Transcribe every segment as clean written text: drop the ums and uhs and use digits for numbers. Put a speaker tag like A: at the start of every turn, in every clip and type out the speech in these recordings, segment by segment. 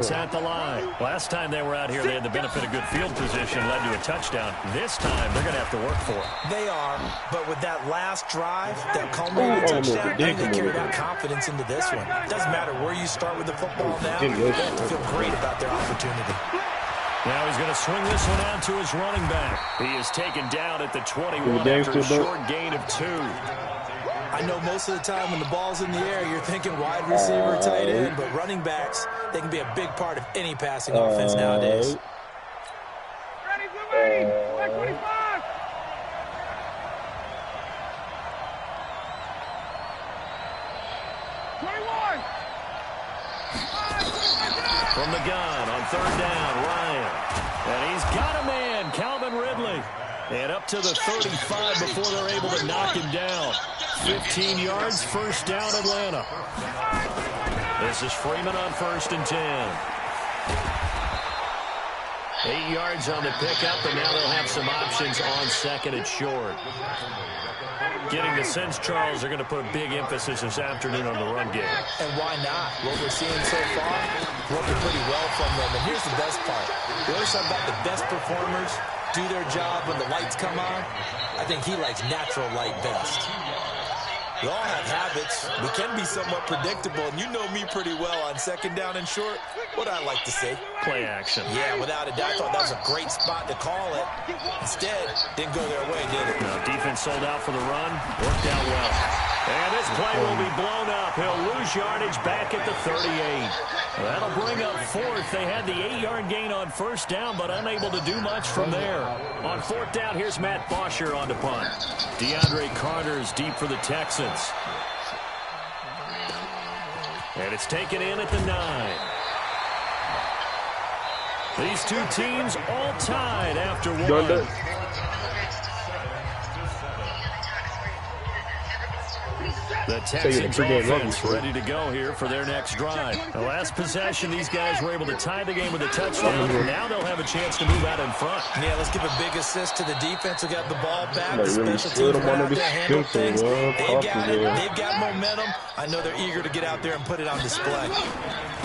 A: At the line. Last time they were out here, they had the benefit of good field position, led to a touchdown. This time, they're going to have to work for it.
B: They are, but with that last drive, that culminating touchdown, I think they carry that confidence into this one. Doesn't matter where you start with the football now, they have to feel great about their opportunity.
A: Now he's going to swing this one out to his running back. He is taken down at the 21 after a short gain of 2.
B: I know most of the time when the ball's in the air, you're thinking wide receiver, tight end, but running backs, they can be a big part of any passing offense nowadays.
C: Ready, Black 25.
A: From the gun on 3rd down, Ryan. And he's got a man, Calvin Ridley. And up to the 35 before they're able to knock him down. 15 yards, 1st down, Atlanta. This is Freeman on 1st and 10. 8 yards on the pickup, and now they'll have some options on 2nd and short. Getting the sense, Charles, they're going to put a big emphasis this afternoon on the run game.
B: And why not? What we're seeing so far, working pretty well from them. And here's the best part. We always talk about the best performers do their job when the lights come on. I think he likes natural light best. We all have habits. We can be somewhat predictable, and you know me pretty well on 2nd down and short. What I like to say?
A: Play action.
B: Yeah, without a doubt. I thought that was a great spot to call it. Instead, didn't go their way, did it?
A: No, defense sold out for the run. Worked out well. And this play will be blown up. He'll lose yardage back at the 38. That'll bring up 4th. They had the 8-yard gain on 1st down, but unable to do much from there. On 4th down, here's Matt Bosher on the punt. DeAndre Carter's deep for the Texans. And it's taken in at the 9. These two teams all tied after 1. The Texans offense ready to go here for their next drive. The last possession, these guys were able to tie the game with a touchdown. Now they'll have a chance to move out in front.
B: Yeah, let's give a big assist to the defense who got the ball back. The special teams went out there, handled things. They've got it. They've got momentum. I know they're eager to get out there and put it on display.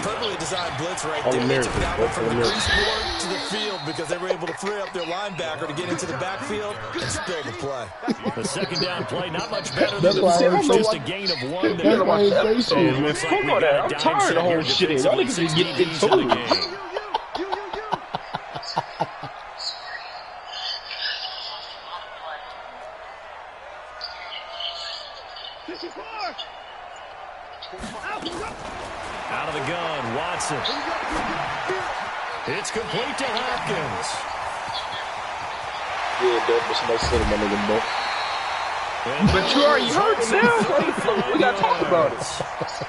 B: Perfectly designed blitz right there. They took that one from the grease board to the field because they were able to free up their linebacker to get into the backfield and spill the play.
A: The 2nd down play, not much better than the first, just a gain of 1 there.
D: Man, fuck all that. I'm tired of the whole shit. Y'all niggas can get this food.
A: Out of the gun, Watson. It's complete to Hopkins.
D: Yeah, that was somebody said my nigga, bro. But you already hurt now. We gotta talk about it.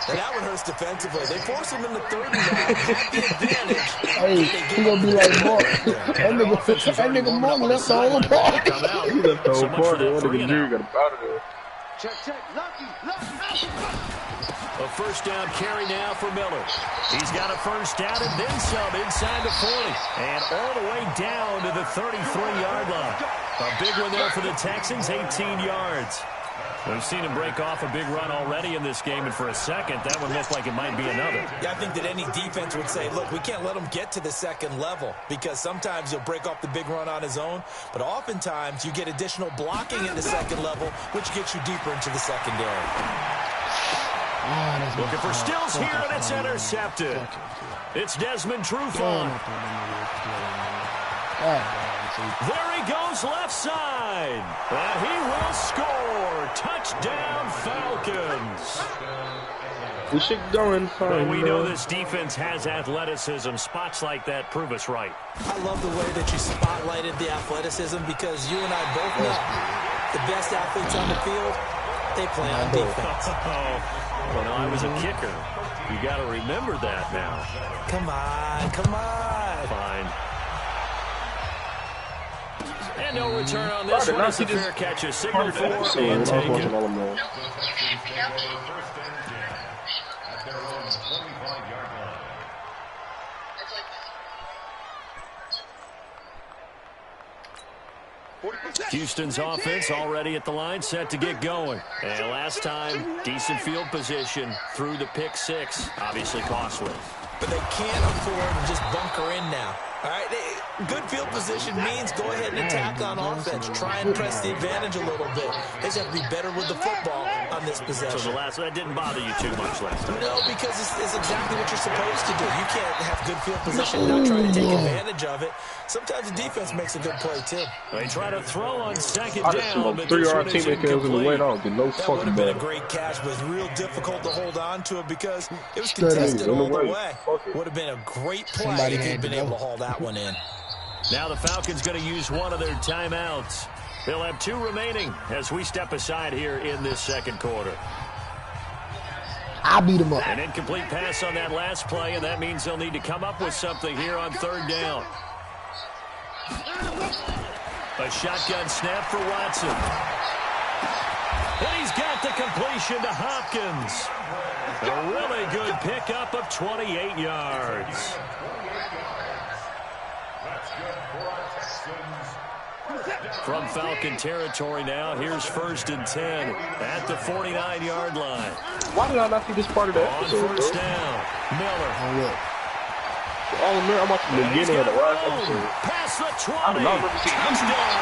B: And that one hurts defensively. They force him in the 3rd down. Had the advantage.
E: Hey, he gonna be like Mark. That nigga Mark left the whole party.
D: He left the whole party. That nigga Jerry got him out of there.
C: Check. Lucky.
A: A 1st down carry now for Miller. He's got a 1st down and then some inside the 40. And all the way down to the 33-yard line. A big one there for the Texans, 18 yards. We've seen him break off a big run already in this game, and for a second, that one looked like it might be another.
B: Yeah, I think that any defense would say, look, we can't let him get to the 2nd level because sometimes he'll break off the big run on his own, but oftentimes you get additional blocking at the 2nd level, which gets you deeper into the secondary.
A: Looking for Stills here, and it's intercepted. It's Desmond Trufant. There he goes left side. And he will score. Touchdown, Falcons.
D: We should go in fine.
A: Well, we know this defense has athleticism. Spots like that prove us right.
B: I love the way that you spotlighted the athleticism because you and I both know the best athletes on the field, they play on defense.
A: Well, no, I was a kicker. You got to remember that now.
B: Come on.
A: Fine. And no return on this one. It's a fair catch. A signal for and taken. Houston's offense already at the line, set to get going. And last time, decent field position through the pick 6. Obviously costly.
B: but they can't afford to just bunker in now. All right, good field position means go ahead and attack on offense. Try and press the advantage a little bit. They just have to be better with the football on this possession.
A: So that didn't bother you too much last time?
B: No, because it's exactly what you're supposed to do. You can't have good field position and not try to take advantage of it. Sometimes the defense makes a good play, too.
A: They try to throw on second
D: I just
A: down, but
D: 3-yard teammate kills in the way. I don't get no
B: That would
D: fucking
B: have been a
D: bad.
B: great catch, but it's real difficult to hold on to it because it was contested all the way. Would have been a great play if he'd been able to haul that one in.
A: Now the Falcons going to use one of their timeouts. They'll have 2 remaining as we step aside here in this second quarter.
E: I beat him up.
A: An incomplete pass on that last play, and that means they'll need to come up with something here on third down. A shotgun snap for Watson. And he's got the completion to Hopkins. A really good pickup of 28 yards. From Falcon territory now, here's 1st and 10 at the 49-yard line.
D: Why did I not see this part of that
A: On
D: episode,
A: first
D: bro?
A: down, Miller.
D: I'm watching the beginning of the last episode.
A: Past the 20.
D: I do not remember seeing
A: Touchdown,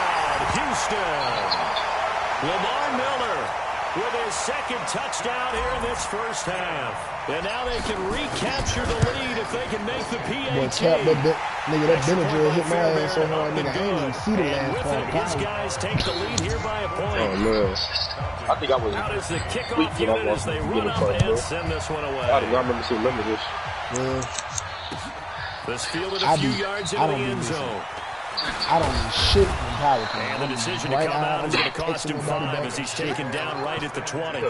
A: Houston. Lamar Miller with his second touchdown here in this first half. And now they can recapture the lead if they can make the
E: Boy,
A: PAT.
E: tap that Benadryl hit my ass so hard, nigga. I ain't even see the
A: And
E: last
A: with it,
E: part.
A: his guys take the lead here by a point.
D: Oh, man. I think I was
A: Out is the
D: weak
A: kickoff
D: when I
A: unit as
D: watched
A: they
D: the
A: run
D: beginning
A: up
D: part, bro.
A: and send this one away.
D: I do not remember seeing none of this.
A: This fielded a few yards into the end zone.
E: I don't need shit in power play.
A: And the decision to come out is going to cost him 5 as he's taken down right at the 20.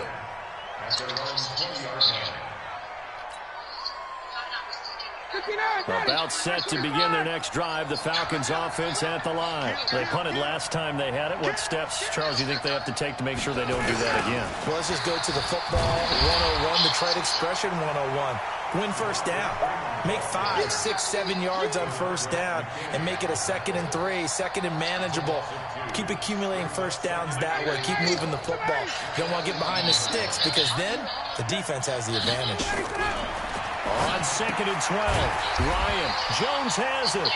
A: About set to begin their next drive. The Falcons offense at the line. They punted last time they had it. What steps, Charles, do you think they have to take to make sure they don't do that again?
B: Well, let's just go to the football 101, the trade expression 101. Win first down. Make 5, 6, 7 yards on first down and make it a 2nd and 3, 2nd and manageable. Keep accumulating first downs that way. Keep moving the football. You don't want to get behind the sticks because then the defense has the advantage.
A: On 2nd and 12, Ryan Jones has it.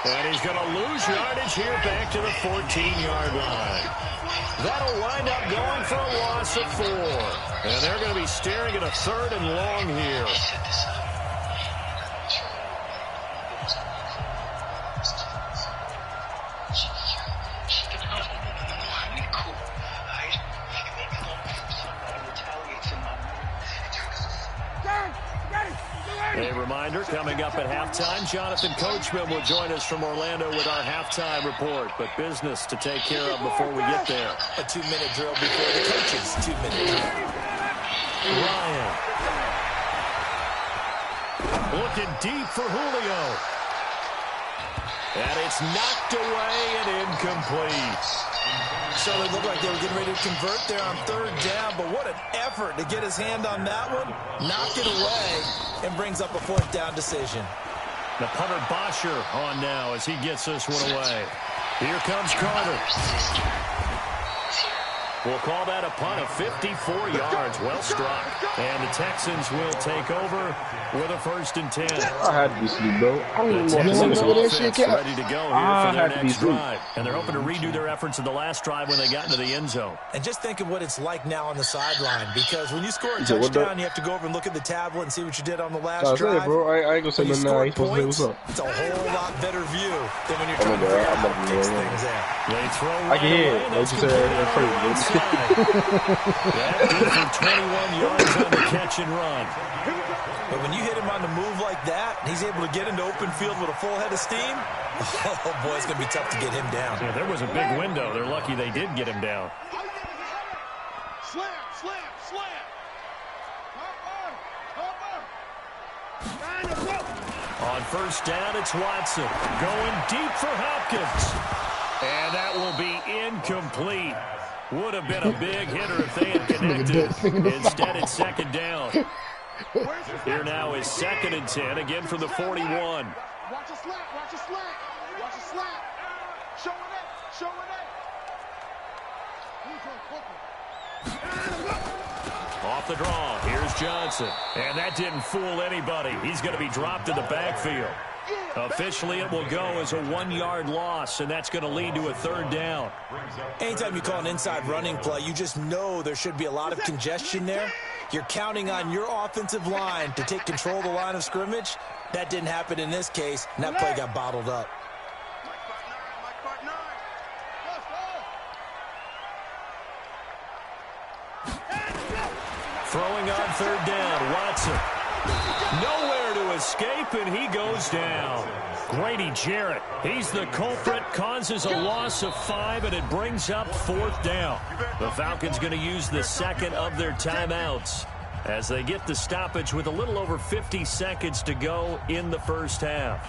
A: And he's going to lose yardage here back to the 14-yard line. That'll wind up going for a loss of 4. And they're going to be staring at a 3rd and long here. A reminder, coming up at halftime, Jonathan Coachman will join us from Orlando with our halftime report. But business to take care of before we get there.
B: A 2-minute drill before the coaches' 2-minute drill.
A: Ryan. Looking deep for Julio. And it's knocked away and incomplete.
B: So it looked like they were getting ready to convert there on 3rd down, but what an effort to get his hand on that one, knock it away, and brings up a 4th down decision.
A: The punter Bosher on now as he gets this one away. Here comes Carter. We'll call that a punt of 54 yards. Well struck. And the Texans will take over with a 1st and 10.
D: I had to be sleep, bro. I don't
A: The
D: even
A: Texans
D: know
A: offense ready to go here for their next
D: sleep.
A: drive. And they're hoping to redo their efforts in the last drive when they got into the end zone.
B: And just think of what it's like now on the sideline, because when you score a
D: said, what
B: touchdown,
D: the-
B: you have to go over and look at the tablet and see what you did on the last
D: I was
B: drive.
D: saying, bro, I ain't gonna say
B: When you
D: nothing now. I
B: score
D: ain't supposed to say
B: points,
D: what's up.
B: it's a whole lot better view than when you're
D: Oh,
B: trying to
D: my
B: figure
D: God,
B: out how
D: I'm
B: to
D: not
B: fix
D: gonna
B: things there.
A: They throw
D: I
A: right
D: can hear
A: away,
D: it.
A: and
D: Like
A: that's
D: you said,
A: completed
D: that's
A: on the
D: crazy.
A: inside. That did for 21 yards on the catch and run.
B: But when you hit him on the move like that, and he's able to get into open field with a full head of steam, oh, boy, it's going to be tough to get him down.
A: Yeah, there was a big window. They're lucky they did get him down.
C: Slam, slam, slam.
A: On first down, it's Watson. Going deep for Hopkins. And that will be incomplete. Would have been a big hitter if they had connected. Instead, it's 2nd down. Here now is 2nd and 10, again from the 41.
C: Watch a slap, watch a slap. Watch a slap. Show it, show it.
A: Off the draw, here's Johnson. And that didn't fool anybody. He's going to be dropped in the backfield. Officially, it will go as a 1-yard loss, and that's going to lead to a 3rd down.
B: Anytime you call an inside running play, you just know there should be a lot of congestion there. You're counting on your offensive line to take control of the line of scrimmage. That didn't happen in this case, and that play got bottled up.
A: Throwing on 3rd down, Watson. Nowhere to escape, and he goes down. Grady Jarrett, he's the culprit, causes a loss of 5, and it brings up 4th down. The Falcons going to use the 2nd of their timeouts as they get the stoppage with a little over 50 seconds to go in the first half.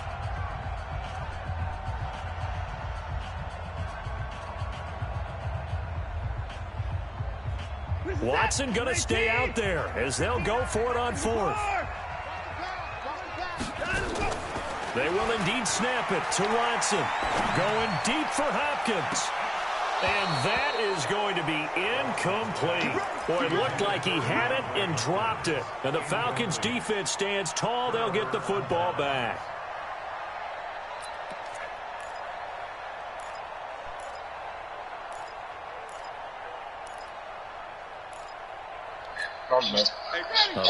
A: Watson going to stay out there as they'll go for it on 4th. They will indeed snap it to Watson. Going deep for Hopkins. And that is going to be incomplete. Boy, it looked like he had it and dropped it. And the Falcons defense stands tall. They'll get the football back.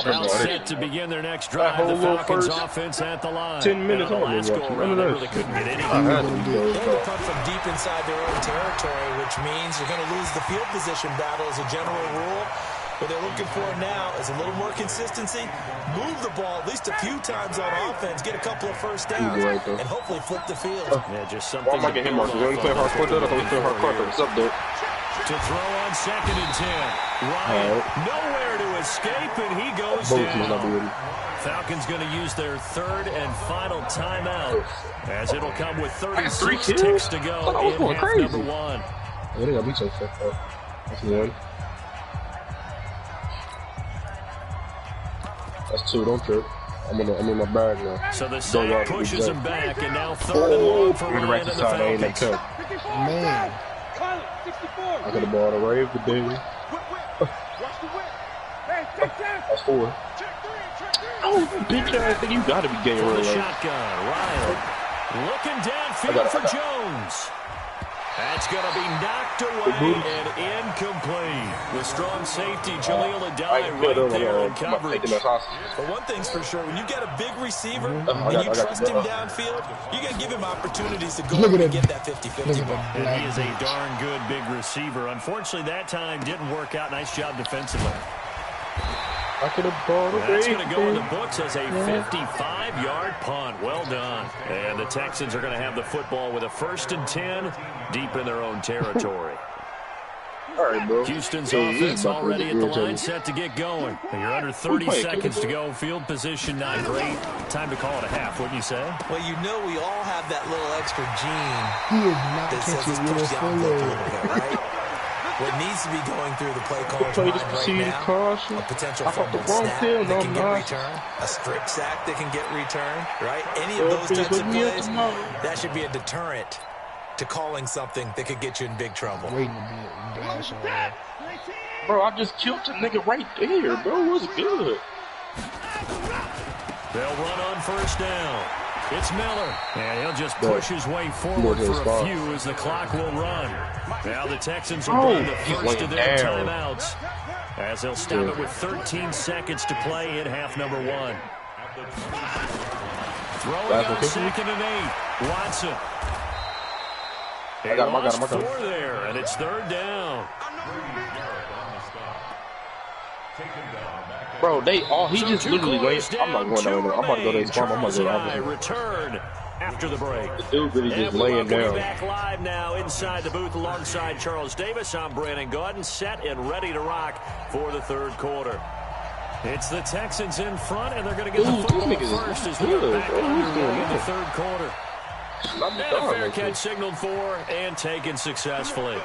A: About set to begin their next drive. The Falcons offense at the line.
D: 10 minutes on
A: last go around, they really couldn't get any.
B: They're going to punt from deep inside their own territory, which means you're going to lose the field position battle as a general rule. What they're looking for now is a little more consistency. Move the ball at least a few times on offense, get a couple of first downs, and hopefully flip the field.
A: Yeah, just something.
D: Why am I getting him, Marcus? You only play hardcore, though? I play hardcore. What's up, dude?
A: To throw on 2nd and 10. Ryan, nowhere to escape, and he goes down. Falcons going to use their 3rd and final timeout as it'll come with 36 ticks to go in half number 1.
E: They got me so fucked up. That's 1. That's 2. Don't trip. I'm in my bag now.
A: So the sack pushes him back, and now 3rd and 1 for Ryan and the Falcons.
E: Man. I got the ball to rave the day. That's 4.
D: Oh, bitch ass thing, you gotta be getting real.
A: Shotgun, Ryan looking downfield for Jones. That's going to be knocked away and incomplete. The strong safety, Jaleel Adai, right there in coverage.
B: But one thing's for sure, when you get a big receiver and you trust him downfield, you got to give him opportunities to go and get that 50-50 ball.
A: And he is a darn good big receiver. Unfortunately, that time didn't work out. Nice job defensively. That's going to go in the books as a 55-yard punt. Well done. And the Texans are going to have the football with a 1st and 10 deep in their own territory.
E: All right, bro.
A: Houston's offense already at the line, set to get going. And you're under 30 seconds to go. Field position not great. Time to call it a half, wouldn't you say?
B: Well, you know we all have that little extra gene that says let's push the envelope a little bit, right? What needs to be going through the play caller's mind right now, a potential fumble snap that can get returned, a strip sack that can get returned, right? Any of those types of plays, that should be a deterrent to calling something that could get you in big trouble.
E: Waiting a bit.
D: Bro, I just killed a nigga right there, bro. It was good.
A: They'll run on 1st down. It's Miller, and he'll just push his way forward for a few as the clock will run. Now the Texans will bring the first of their timeouts as they'll stop it with 13 seconds to play in half number 1. Throwing on 2nd and 8, Watson.
E: I got him.
A: 4 there, and it's 3rd down.
D: Bro, he just literally laid. I'm not going down there. I'm about to go to his farm. I'm about to go down
A: return after the break.
D: The dude really just laying down.
A: Back live now inside the booth alongside Charles Davis. I'm Brandon Gordon, set and ready to rock for the 3rd quarter. It's the Texans in front, and they're going to get the football first as we go back underway in the 3rd quarter. And a fair catch signaled for and taken successfully.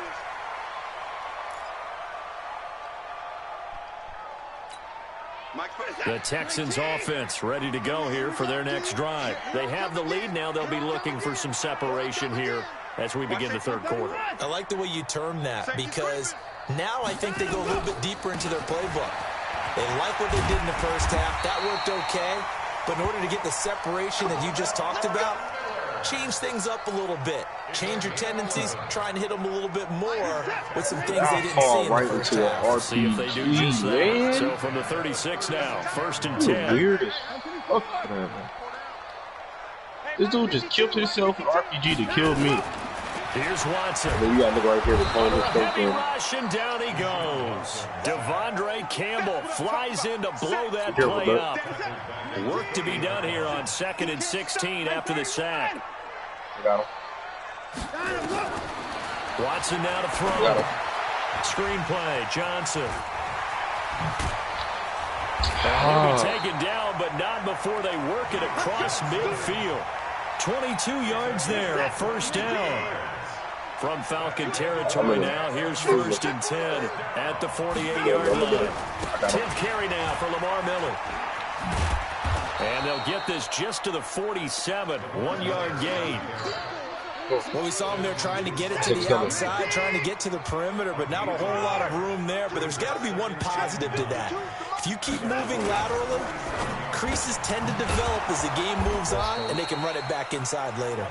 A: The Texans offense ready to go here for their next drive. They have the lead now. They'll be looking for some separation here as we begin the 3rd quarter.
B: I like the way you term that because now I think they go a little bit deeper into their playbook. They like what they did in the first half. That worked okay. But in order to get the separation that you just talked about, change things up a little bit. Change your tendencies. Try and hit them a little bit more with some things they didn't see in the first half.
A: See if they do just that. So from the 36 now, 1st and 10.
D: Weird as fuck, man. This dude just killed himself with RPG to kill me.
A: Here's Watson.
D: You got to look right here with
A: Heavy rush, and down he goes. Devondre Campbell flies in to blow that play up. Work to be done here on 2nd and 16 after the sack.
D: Got him.
A: Watson now to throw. Screenplay, Johnson. He'll be taken down, but not before they work it across midfield. 22 yards there, a 1st down. From Falcon territory now, here's 1st and 10 at the 48-yard line. 10th carry now for Lamar Miller. And they'll get this just to the 47, 1-yard gain.
B: Well, we saw them there trying to get it to the outside, trying to get to the perimeter, but not a whole lot of room there. But there's got to be one positive to that. If you keep moving laterally, creases tend to develop as the game moves on, and they can run it back inside later.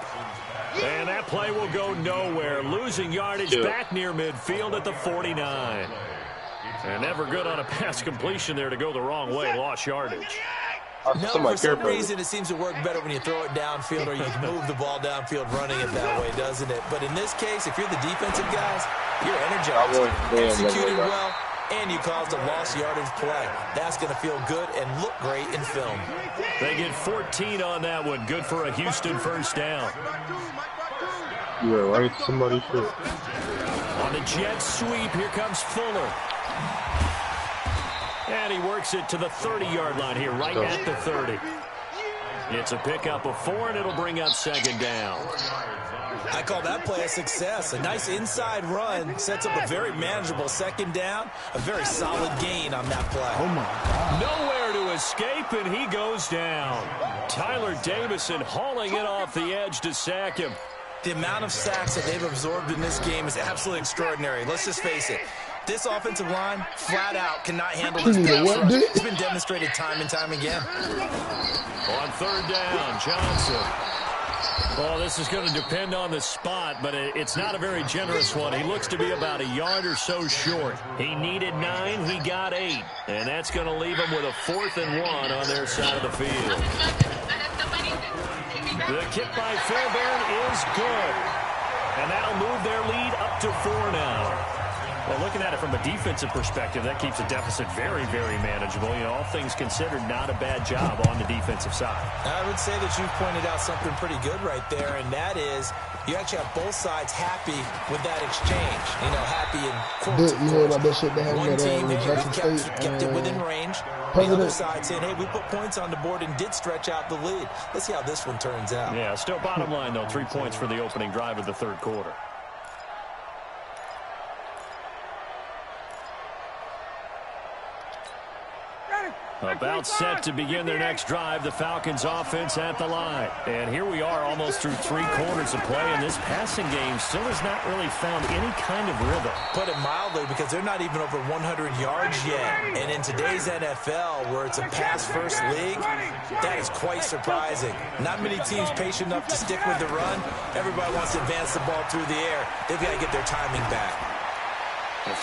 A: And that play will go nowhere. Losing yardage back near midfield at the 49. And never good on a pass completion there to go the wrong way. Lost yardage.
B: No, for some reason it seems to work better when you throw it downfield or you can move the ball downfield running it that way, doesn't it? But in this case, if you're the defensive guys, you're energized, executed well, and you caused a lost yardage play. That's going to feel good and look great in film.
A: They get 14 on that one. Good for a Houston 1st down.
D: Yeah, right. Somebody should.
A: On the jet sweep, here comes Fuller. And he works it to the 30-yard line here, right at the 30. It's a pickup of 4, and it'll bring up 2nd down.
B: I call that play a success. A nice inside run sets up a very manageable 2nd down. A very solid gain on that play.
E: Oh, my God.
A: Nowhere to escape, and he goes down. Tyler Davison hauling it off the edge to sack him.
B: The amount of sacks that they've absorbed in this game is absolutely extraordinary. Let's just face it. This offensive line, flat out, cannot handle this pass rush. It's been demonstrated time and time again.
A: On 3rd down, Johnson. Well, this is going to depend on the spot, but it's not a very generous one. He looks to be about a yard or so short. He needed 9, he got 8. And that's going to leave him with a 4th and 1 on their side of the field. The kick by Fairbairn is good. And that'll move their lead up to 4 now. Well, looking at it from a defensive perspective, that keeps the deficit very, very manageable. You know, all things considered, not a bad job on the defensive side.
B: I would say that you've pointed out something pretty good right there, and that is you actually have both sides happy with that exchange. You know, happy in quotes.
E: You heard about that shit they had
B: one
E: at
B: team,
E: Jackson State.
B: kept it within range. The other side saying, hey, we put points on the board and did stretch out the lead. Let's see how this one turns out.
A: Yeah, still bottom line, though, 3 points for the opening drive of the 3rd quarter. About set to begin their next drive, the Falcons offense at the line. And here we are almost through 3 quarters of play, and this passing game still has not really found any kind of rhythm.
B: Put it mildly, because they're not even over 100 yards yet. And in today's NFL, where it's a pass-first league, that is quite surprising. Not many teams patient enough to stick with the run. Everybody wants to advance the ball through the air. They've got to get their timing back.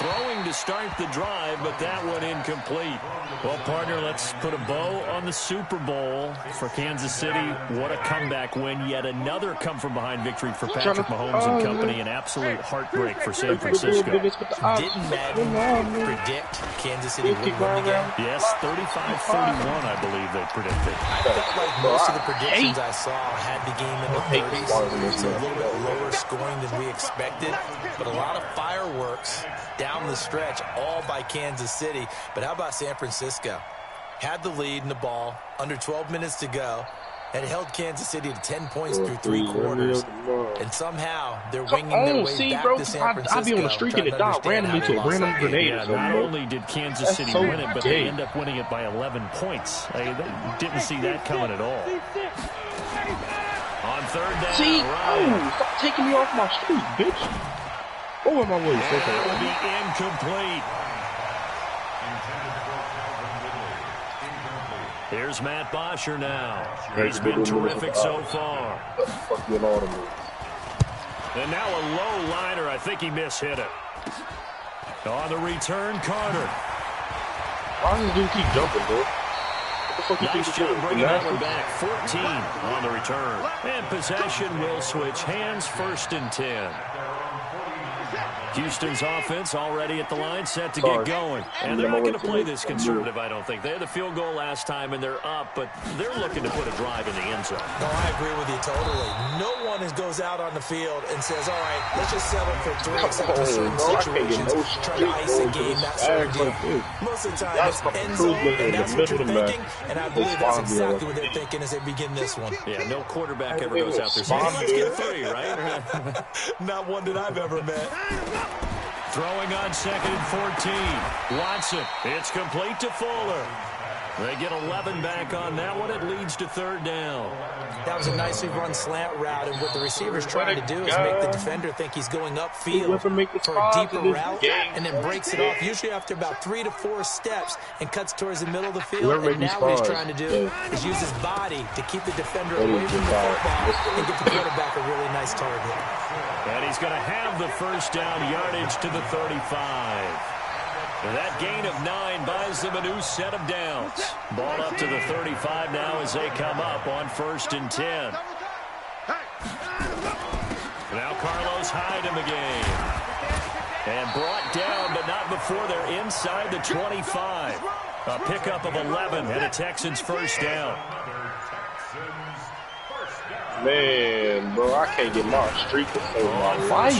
A: Throwing to start the drive, but that one incomplete. Well, partner, let's put a bow on the Super Bowl for Kansas City. What a comeback win. Yet another come-from-behind victory for Patrick Mahomes and company. An absolute heartbreak for San Francisco.
B: Didn't Madden predict Kansas City would win again?
A: Yes, 35-31, I believe they predicted.
B: I felt like most of the predictions I saw had the game in the 30s. So a little bit lower scoring than we expected. But a lot of fireworks down the stretch, all by Kansas City. But how about San Francisco? Had the lead in the ball, under 12 minutes to go, and held Kansas City to 10 points through 3 quarters. And somehow, they're winging their way back to San Francisco.
D: I'll be on the streak and it died randomly to a random grenade.
A: Yeah, not only did Kansas City win it, but they end up winning it by 11 points. They didn't see that coming at all. On 3rd down,
D: see, stop taking me off my street, bitch. Over my way.
A: It will be incomplete. Here's Matt Bosher now. He's been terrific so far. And now a low liner. I think he mishit it. On the return, Carter.
D: Why does this dude keep jumping, dude?
A: Nice job bringing that one back. 14 on the return. And possession will switch hands. 1st and 10. Houston's offense already at the line, set to get going. And they're not going to play this conservative, I don't think. They had the field goal last time, and they're up, but they're looking to put a drive in the end zone.
B: No, I agree with you totally. No one goes out on the field and says, all right, let's just settle for 3 except for certain situations, trying to ice a game, that sort of deal. Most of the time, it's end zone, and that's what you're thinking, and I believe that's exactly what they're thinking as they begin this one.
A: Yeah, no quarterback ever goes out there saying, let's get 3, right?
B: Not one that I've ever met.
A: Throwing on 2nd and 14. Watson. It's complete to Fuller. They get 11 back on that one. It leads to 3rd down.
B: That was a nicely run slant route, and what the receiver's trying to do is make the defender think he's going upfield for a deeper route, and then breaks it off, usually after about 3 to 4 steps, and cuts towards the middle of the field. And now what he's trying to do is use his body to keep the defender away from the football and get the quarterback a really nice target.
A: And he's going to have the 1st down, yardage to the 35. And that gain of 9 buys them a new set of downs. Ball up to the 35 now as they come up on 1st and 10. Now Carlos Hyde in the game. And brought down, but not before they're inside the 25. A pickup of 11 and a Texans 1st down.
D: Man, bro, I can't get my streak to save my life.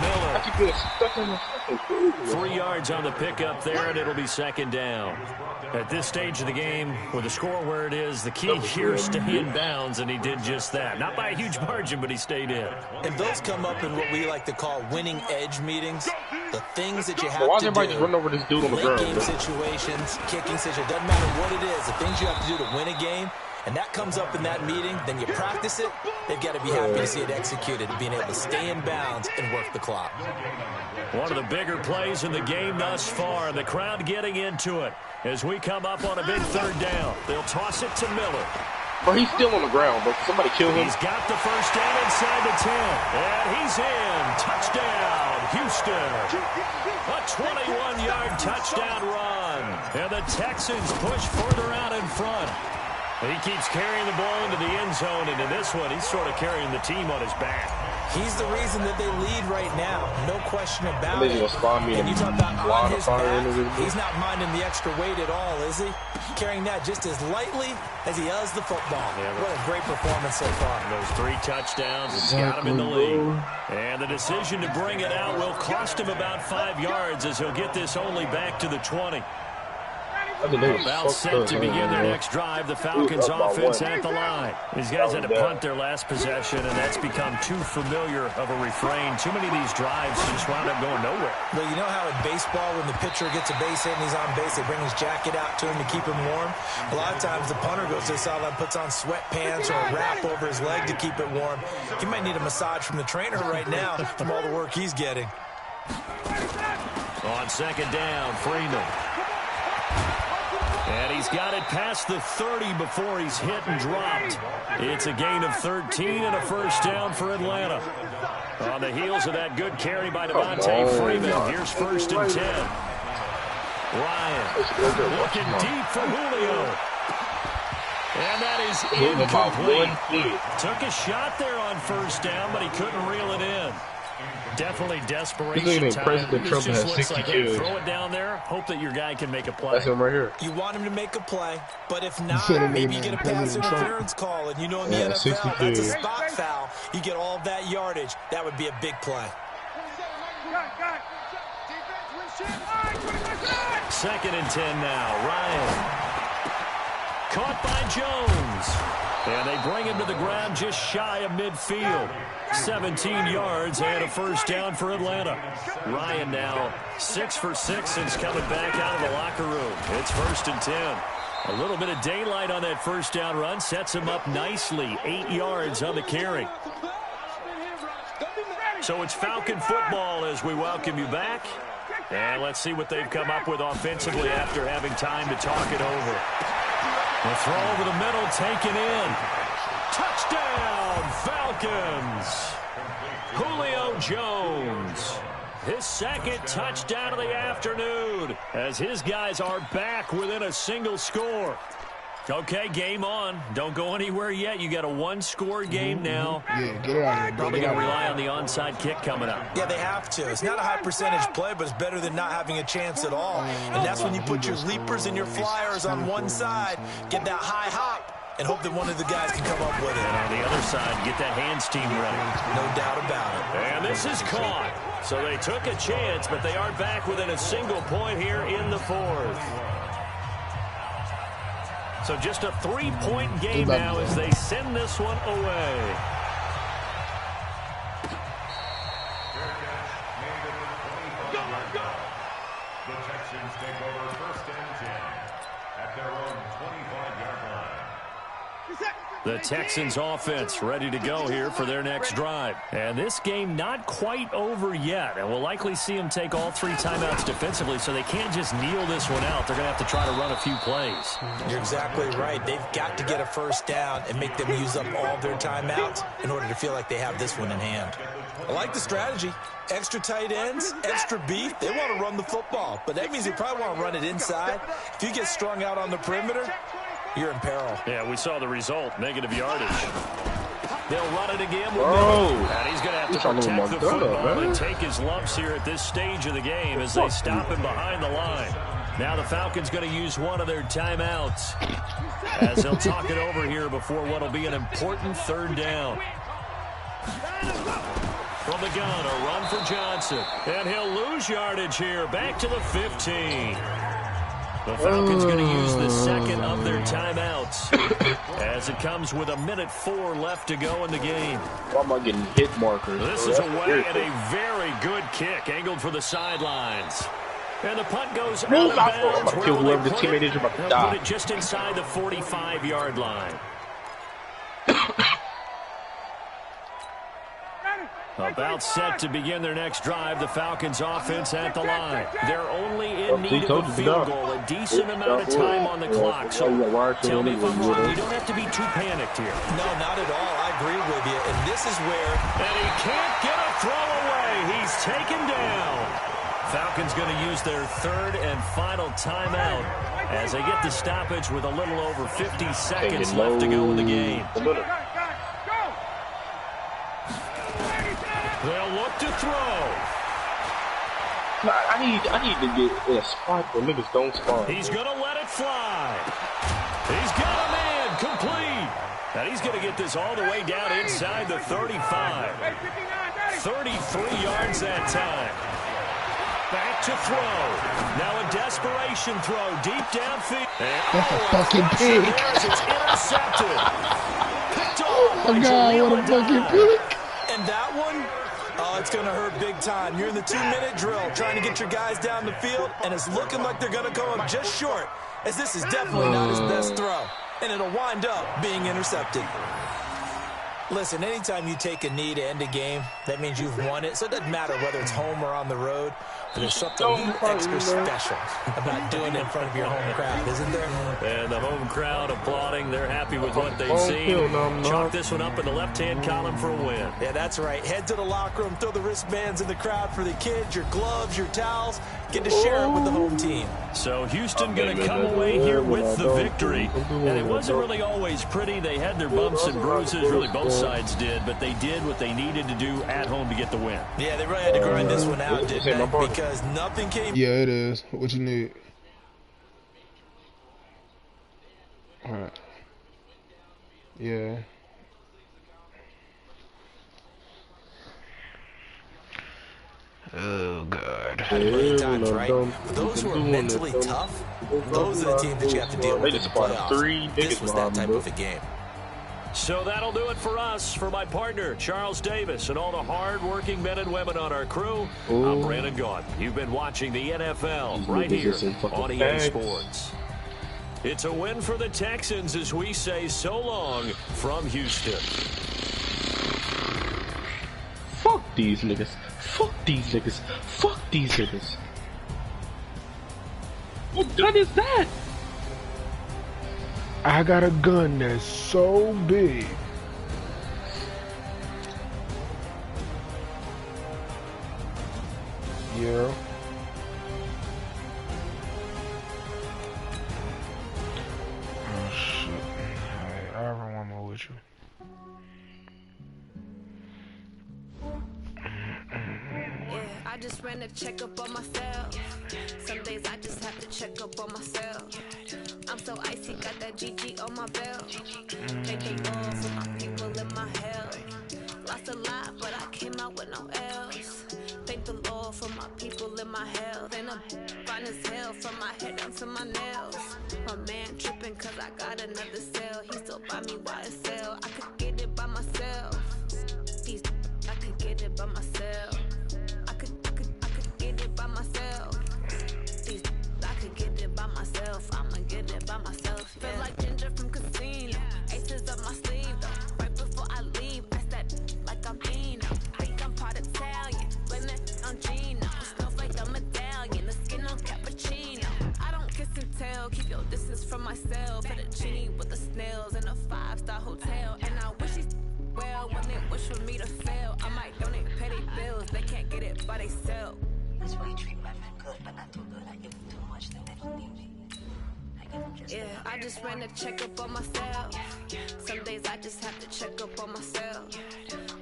A: Miller.
D: I keep getting stuck in the fucking food.
A: 3 yards on the pickup there, and it'll be 2nd down. At this stage of the game, with the score where it is, the key here is stay in bounds, and he did just that. Not by a huge margin, but he stayed in.
B: And those come up in what we like to call winning edge meetings. The things that you have
D: why
B: to
D: everybody
B: do.
D: just running over this dude on the ground?
B: Game situations, kicking situations, doesn't matter what it is. The things you have to do to win a game. And that comes up in that meeting, then you practice it, they've got to be happy to see it executed, being able to stay in bounds and work the clock.
A: One of the bigger plays in the game thus far, the crowd getting into it. As we come up on a big 3rd down, they'll toss it to Miller.
D: Bro, he's still on the ground, but somebody kill him.
A: He's got the 1st down inside the 10, and he's in. Touchdown, Houston. A 21-yard touchdown run, and the Texans push further out in front. He keeps carrying the ball into the end zone, and in this one, he's sort of carrying the team on his back.
B: He's the reason that they lead right now, no question about it.
D: And
B: you talk about on his back, he's not minding the extra weight at all, is he? Carrying that just as lightly as he does the football. Yeah, what a great performance so far.
A: Those 3 touchdowns, it's got him in the lead. And the decision to bring it out will cost him about 5 yards as he'll get this only back to the 20. About set to begin their next drive. The Falcons offense at the line. These guys had to punt their last possession, and that's become too familiar of a refrain. Too many of these drives just wound up going nowhere.
B: Well, you know how in baseball, when the pitcher gets a base hit and he's on base, they bring his jacket out to him to keep him warm? A lot of times the punter goes to the sideline, puts on sweatpants or a wrap over his leg to keep it warm. He might need a massage from the trainer right now from all the work he's getting.
A: On 2nd down, Freeman. And he's got it past the 30 before he's hit and dropped. It's a gain of 13 and a 1st down for Atlanta. On the heels of that good carry by Devontae Freeman, here's 1st and 10. Ryan looking deep for Julio. And that is incomplete. Took a shot there on 1st down, but he couldn't reel it in. Definitely desperation time.
D: President Trump has 60
A: like,
D: kills.
A: Throw it down there. Hope that your guy can make a play.
D: That's him right here.
B: You want him to make a play, but if not, maybe you get a pass interference call. And you know in the NFL, that's a spot foul. You get all of that yardage. That would be a big play.
A: 2nd and 10 now. Ryan. Caught by Jones. And they bring him to the ground just shy of midfield. 17 yards and a 1st down for Atlanta. Ryan now 6 for 6 since coming back out of the locker room. It's 1st and 10. A little bit of daylight on that 1st down run. Sets him up nicely. 8 yards on the carry. So it's Falcon football as we welcome you back. And let's see what they've come up with offensively after having time to talk it over. The throw over the middle, taken in. Touchdown, Falcons. Julio Jones. His second touchdown of the afternoon as his guys are back within a single score. Okay, game on. Don't go anywhere yet. You got a one-score game now.
E: Yeah, get it out of here.
A: Probably going to rely on the onside kick coming up.
B: Yeah, they have to. It's not a high-percentage play, but it's better than not having a chance at all. And that's when you put your leapers and your flyers on one side, get that high hop, and hope that one of the guys can come up with it.
A: And on the other side, get that hands team ready.
B: No doubt about it.
A: And this is caught. So they took a chance, but they are back within a single point here in the fourth. So just a 3-point game now as they send this one away.
F: The Texans take over 1st and 10 at their own 25-yard line.
A: The Texans offense ready to go here for their next drive. And this game not quite over yet. And we'll likely see them take all 3 timeouts defensively, so they can't just kneel this one out. They're going to have to try to run a few plays.
B: You're exactly right. They've got to get a first down and make them use up all their timeouts in order to feel like they have this one in hand. I like the strategy. Extra tight ends, extra beef. They want to run the football, but that means they probably want to run it inside. If you get strung out on the perimeter, you're in peril.
A: Yeah, we saw the result. Negative yardage. They'll run it again with Miller. And he's going to have to protect the football and take his lumps here at this stage of the game as they stop him behind the line. Now the Falcons going to use one of their timeouts as they'll talk it over here before what will be an important 3rd down. From the gun, a run for Johnson. And he'll lose yardage here. Back to the 15. The Falcons going to use the second of their timeouts as it comes with 1:04 left to go in the game.
D: Why am I getting hit markers?
A: This is away and a very good kick angled for the sidelines. And the punt goes out of bounds.
D: Kill whoever the teammate is about to die.
A: Put it just inside the 45-yard line. About set to begin their next drive, the Falcons offense at the line. They're only in need of a field goal, a decent amount of time on the clock. So tell me if I'm wrong, you don't have to be too panicked here.
B: No, not at all. I agree with you. And this is where...
A: And he can't get a throw away. He's taken down. Falcons going to use their 3rd and final timeout as they get the stoppage with a little over 50 seconds left to go in the game. They'll look to throw.
D: I need to get in a spot where niggas don't spawn.
A: He's going to let it fly. He's got a man complete. And he's going to get this all the way down inside the 35. 33 yards that time. Back to throw. Now a desperation throw deep downfield.
E: That's a fucking pick.
A: It's intercepted. Picked off by
E: Oh, God, what a fucking pick.
B: And that one... Oh, it's going to hurt big time. You're in the 2-minute drill trying to get your guys down the field, and it's looking like they're going to come up just short, as this is definitely not his best throw, and it'll wind up being intercepted. Listen, anytime you take a knee to end a game, that means you've won it, so it doesn't matter whether it's home or on the road, but there's something extra special about doing it in front of your home crowd, isn't there?
A: And the home crowd applauding. They're happy with what they've seen. Chalk this one up in the left-hand column for a win.
B: Yeah, that's right. Head to the locker room, throw the wristbands in the crowd for the kids, your gloves, your towels. Get to share it with the home team.
A: So Houston going to come away here with the victory. And it wasn't really always pretty. They had their bumps and bruises. Really, both sides did. But they did what they needed to do at home to get the win.
B: Yeah, they really had to grind this one out, didn't they? Because nothing came.
E: Yeah, it is. What you need? All right. Yeah. Oh, God.
B: Many times, right? For those who are mentally tough, those are the teams that you have to deal with in the playoffs. This was that type of a game.
A: So that'll do it for us. For my partner, Charles Davis, and all the hard-working men and women on our crew, I'm Brandon Gaudin. You've been watching the NFL right here on EA Sports. It's a win for the Texans as we say so long from Houston.
D: Fuck these niggas. Fuck these niggas. Fuck these niggas. What gun is that?
E: I got a gun that's so big. Yeah. Oh shit. Alright, I have one more with you.
G: Yeah, I just ran a checkup on myself. Some days I just have to check up on myself. I'm so icy, got that GG on my belt. Thank the Lord for my people in my health. Lost a lot, but I came out with no L's. Thank the Lord for my people in my health. And I'm fine as hell from my head down to my nails. My man tripping cause I got another cell. He still buy me YSL. I could get it by myself. I could get it by myself. I could get it by myself. I could get it by myself. I'ma get it by myself. Yeah. Feel like Ginger from Casino. Aces up my sleeve though. Right before I leave, I said like I'm Eno. Think I'm part Italian. Blame it on Gino. Smells like a medallion. The skin on cappuccino. I don't kiss and tell. Keep your distance from myself. Fettuccine with the snails in a 5-star hotel. And I wish he's well when they wish for me to fail. I might donate petty bills. They can't get it by themselves.
H: That's why you treat my friend good, but not too good. I give them too much, then they don't need me. I give them just
G: yeah, I just ran a checkup on myself. Some days I just have to check up on myself.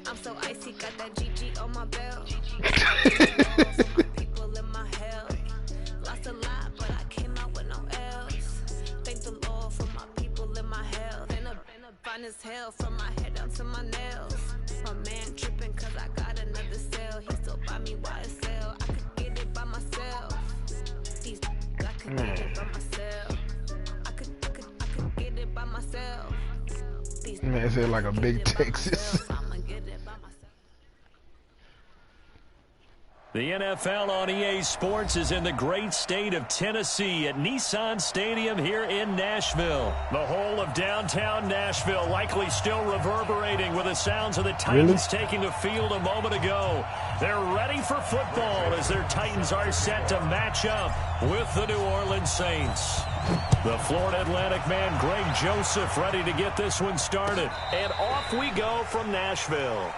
G: I'm so icy, got that GG on my belt. For my people in my health. Lost a lot, but I came out with no L's. Thank the Lord for my people in my health. And I'm fine as hell from my head down to my nails. My man tripping cause I got another cell. He still buy me YSL. I could get it by myself. I could get it by myself. I could get it by myself.
E: Man, it's like a big Texas.
G: I'ma get it by myself.
A: The NFL on EA Sports is in the great state of Tennessee at Nissan Stadium here in Nashville. The whole of downtown Nashville likely still reverberating with the sounds of the Titans taking the field a moment ago. They're ready for football as their Titans are set to match up with the New Orleans Saints. The Florida Atlantic man Greg Joseph ready to get this one started. And off we go from Nashville.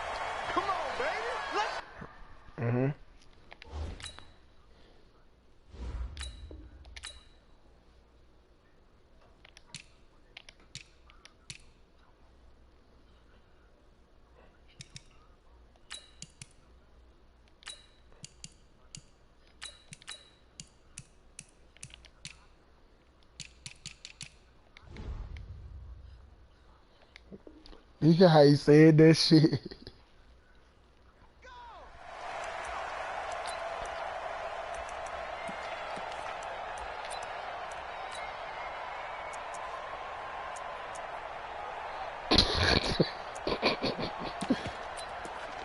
C: Come on, baby. Let's
E: You hear how he said that shit?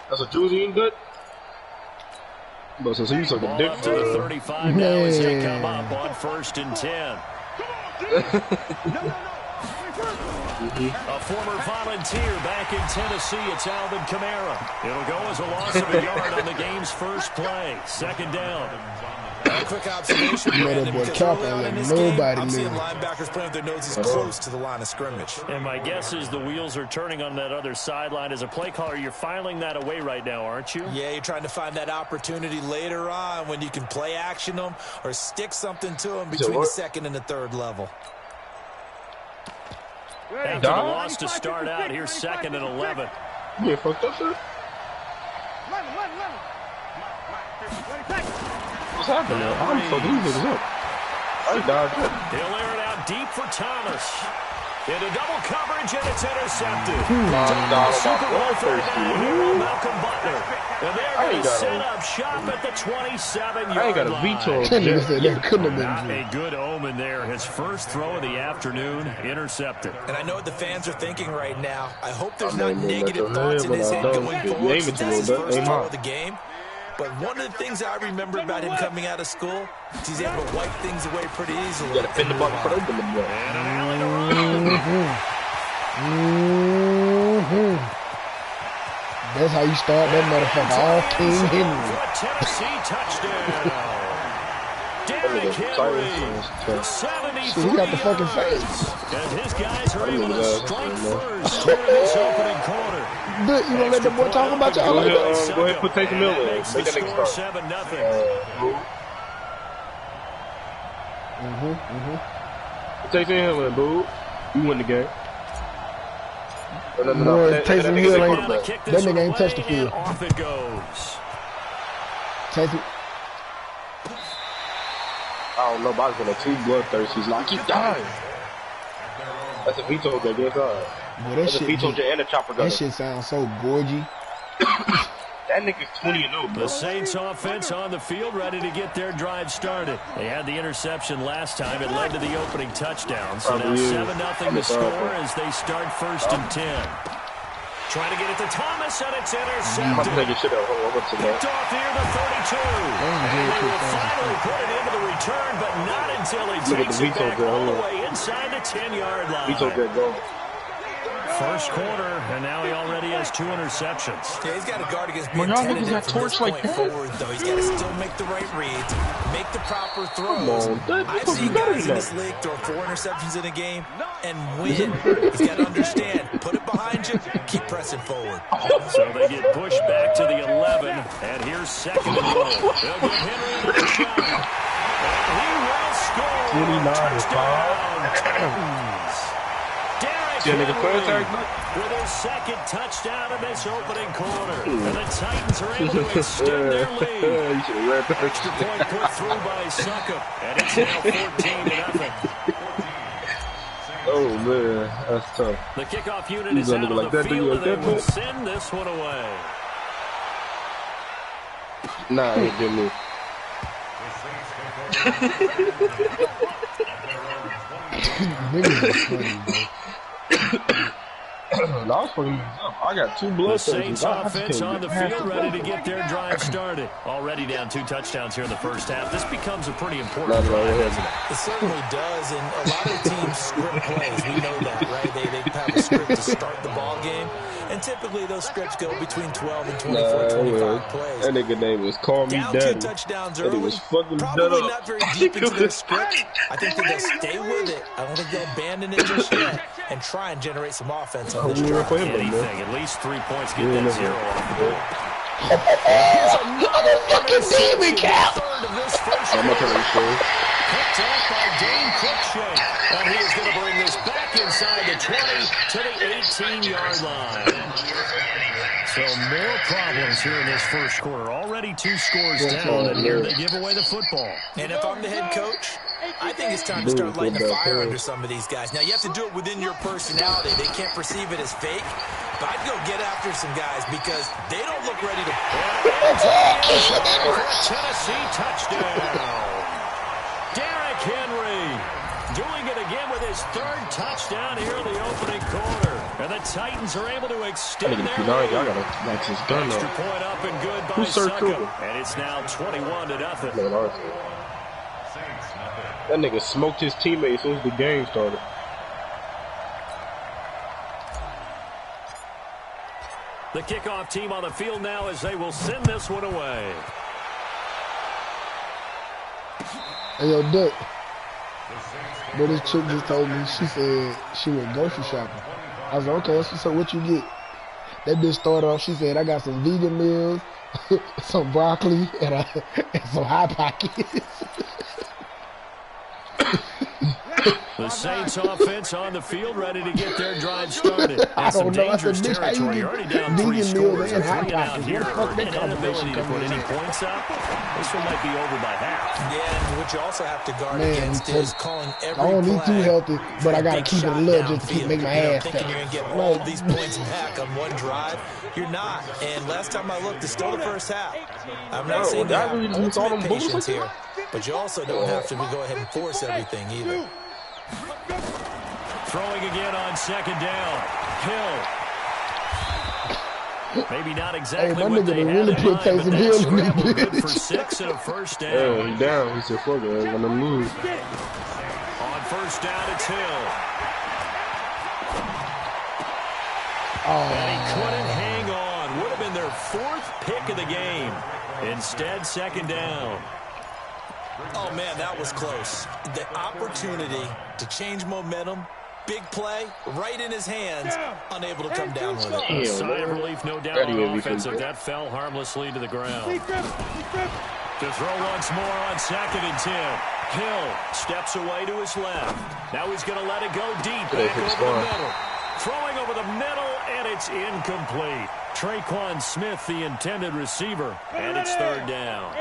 D: That's a Jersey ain't good. But since he's like a dick
A: To the 35 now as they come up on 1st and 10. A former volunteer back in Tennessee, it's Alvin Kamara. It'll go as a loss of a yard on the game's first play. 2nd down.
B: A quick observation, Brandon, because early on in this game, I'm seeing linebackers playing with their noses close to the line of scrimmage.
A: And my guess is the wheels are turning on that other sideline. As a play caller, you're filing that away right now, aren't you?
B: Yeah, you're trying to find that opportunity later on when you can play action them or stick something to them between the 2nd and the 3rd level.
A: After the loss to start out, here's 2nd and 11.
D: Yeah, fucked up, sir. What's happening? I'm fucking these niggas up. I dodged it.
A: He'll air it out deep for Thomas. Into double coverage, and it's intercepted. Super Bowl $39 hero Malcolm Butler. And they're going to set up shop at the 27-yard line.
D: I ain't got a veto.
E: That couldn't have
A: Not
E: been
A: a good omen there. His first throw of the afternoon intercepted.
B: And I know what the fans are thinking right now. I hope there's not negative thoughts in his head going forward. This is his first throw of the game. But one of the things I remember about him coming out of school is he's able to wipe things away pretty easily.
D: You gotta pin the button for the open the ball.
A: And an alley to run.
E: That's how you start that motherfucker off King Henry.
A: For a Tennessee touchdown. Derrick Henry, 73
E: Shit, he got the fucking face.
A: And his guys are able to strike first here in this opening quarter.
E: Good, you gonna let the boy talk about y'all like that?
D: Go ahead, put Taysom Hill in.
A: Makes the
D: Make that nigga
A: score
D: start.
A: 7-0.
D: Taysom Hill in, boo. You win the game.
E: Boy, Taysom Hill ain't.
A: Now to kick
E: That
A: this
E: nigga ain't
A: away,
E: touched the
A: and
E: field.
A: off it goes.
E: Taysom.
D: I don't know, but I was gonna too bloodthirsty. He's like, keep dying. That's a veto jet, yes,
E: Boy, that
D: That's a
E: shit.
D: veto jet and a chopper gun.
E: That shit sounds so gorgy.
D: That nigga's 20-0, bro.
A: The Saints offense on the field ready to get their drive started. They had the interception last time. It led to the opening touchdown. So now 7-0 the score as they start 1st and 10. Trying to get it to Thomas, and it's
D: I'm about to take
A: intercepted.
D: your shit out. Hold on, what's in there?
A: Kicked off near the 32. And they will finally put it into the return, but not until he
D: Look at
A: takes
D: the
A: it back
D: veto
A: all the
D: jet.
A: way inside the 10-yard line.
D: Veto jet, go.
A: First quarter, and now he already has 2 interceptions.
B: Yeah, he's got to guard against being
D: y'all niggas
B: tentative
D: got
B: from this
D: torch like
B: point
D: that?
B: forward, though. He's got to still make the right reads, make the proper throws.
D: on, that-
B: I've
D: that's
B: seen
D: better
B: guys
D: than
B: in this
D: that.
B: league throw 4 interceptions in a game and win. He's got to understand, put it behind you, keep pressing forward.
A: So they get pushed back to the 11, and here's 2nd and goal. They'll give Henry another shot. And he will score.
D: 29 is
A: Touchdown.
D: Yeah, nigga,
A: Henry
D: tag.
A: with his 2nd touchdown in this opening quarter. And the Titans are able to extend their lead.
D: You should have read that.
A: Extra point put through by Suckup, and it's now 14-0.
D: Oh, man. That's tough.
A: The kickoff unit
D: You
A: is
D: gonna
A: out
D: look
A: on
D: like
A: the
D: that, do you
A: field,
D: like
A: and they
D: that,
A: will
D: man?
A: send this one away.
D: Nah, it ain't good me.
E: Niggas is funny, bro.
D: I was fucking up. I got 2
A: The
D: blood
A: Saints
D: I just
A: offense
D: can't
A: on the
D: get past
A: field
D: it.
A: ready to get their drive started. Already down 2 touchdowns here in the first half. This becomes a pretty important drive, doesn't it?
B: It certainly does, and a lot of teams script plays. We know that, right? They have a script to start the ball game, and typically those scripts go between 12 and 24, 25 plays.
D: That nigga name was Call Me
B: Down
D: Daddy.
B: 2 touchdowns
D: And he
B: early,
D: was fucking
B: probably
D: dead up.
B: not very deep into their script. I think that they'll stay with it. I don't think they'll abandon it just yet and try and generate some offense on this drive.
A: Anything, at least 3 points, get that 0 off the board.
E: I'm a fucking demon, Cap.
D: I'm not telling you, sure.
A: Picked off by Dane Cruikshank. And he is going to bring this back inside the 20 to the 18-yard line. So more problems here in this first quarter. Already 2 scores down, and here they give away the football.
B: And if I'm the head coach, I think it's time to start lighting a fire under some of these guys. Now, you have to do it within your personality. They can't perceive it as fake. But I'd go get after some guys because they don't look ready to...
A: Tennessee touchdown. Derrick Henry doing it again with his 3rd touchdown here in the opening quarter. And the Titans are able to extend their lead.
D: Y'all gotta max his gun
A: Extra
D: up.
A: point up and good by
D: Who's Sir
A: Suckup.
D: Cooper?
A: And it's now 21-0.
D: That nigga smoked his teammates as soon as the game started.
A: The kickoff team on the field now as they will send this one away.
E: Hey, yo, Duck. But this chick just told me, she said she went grocery shopping. I was like, okay, so what you get? That bitch started off, she said, I got some vegan meals, some broccoli, and some Hot Pockets.
A: The Saints offense on the field ready to get their drive started.
E: I
A: And some
E: don't know. I said,
A: dangerous
E: bitch, how you
A: territory.
E: get
A: Already down 3
E: vegan
A: scores.
E: meals and Hot
A: Bringing out
E: Pockets?
A: here
E: Where the fuck that
A: an inability to
E: combination
A: put
E: come
A: any
E: in?
A: points up. This one might be over by half.
B: Yeah, and what you also have to guard
E: Man,
B: against is calling every
E: I don't eat too
B: play
E: healthy, but I gotta
B: big
E: keep it
B: shot
E: a little just to keep
B: downfield.
E: make my
B: You know,
E: ass
B: thinking
E: fat.
B: you're going to get all these points back on one drive. You're not. And last time I looked, it's still the first half. I'm not saying you have ultimate patience here, but you also don't have to go ahead and force everything either.
A: Throwing again on 2nd down. Hill. Maybe not exactly
E: Hey, my
A: what
E: nigga
A: they
E: done
A: had
E: really
A: in
E: put
A: mind, but
E: Taysom
A: that
E: Hill in
A: scramble
E: this
A: good for
E: bitch.
A: 6 and a first down.
D: Yeah, he down. He said, fuck it, I'm gonna lose.
A: On 1st down, it's Hill. And he couldn't hang on. Would have been their 4th pick of the game. Instead, 2nd down.
B: Oh, man, that was close. The opportunity to change momentum, big play, right in his hands, unable to come down with it.
A: A sigh of relief, no doubt, on offense. That fell harmlessly to the ground. To throw once more on 2nd and 10. Hill steps away to his left. Now he's going to let it go deep, back over the middle. Throwing over the middle, and it's incomplete. Traquan Smith, the intended receiver, and it's 3rd down.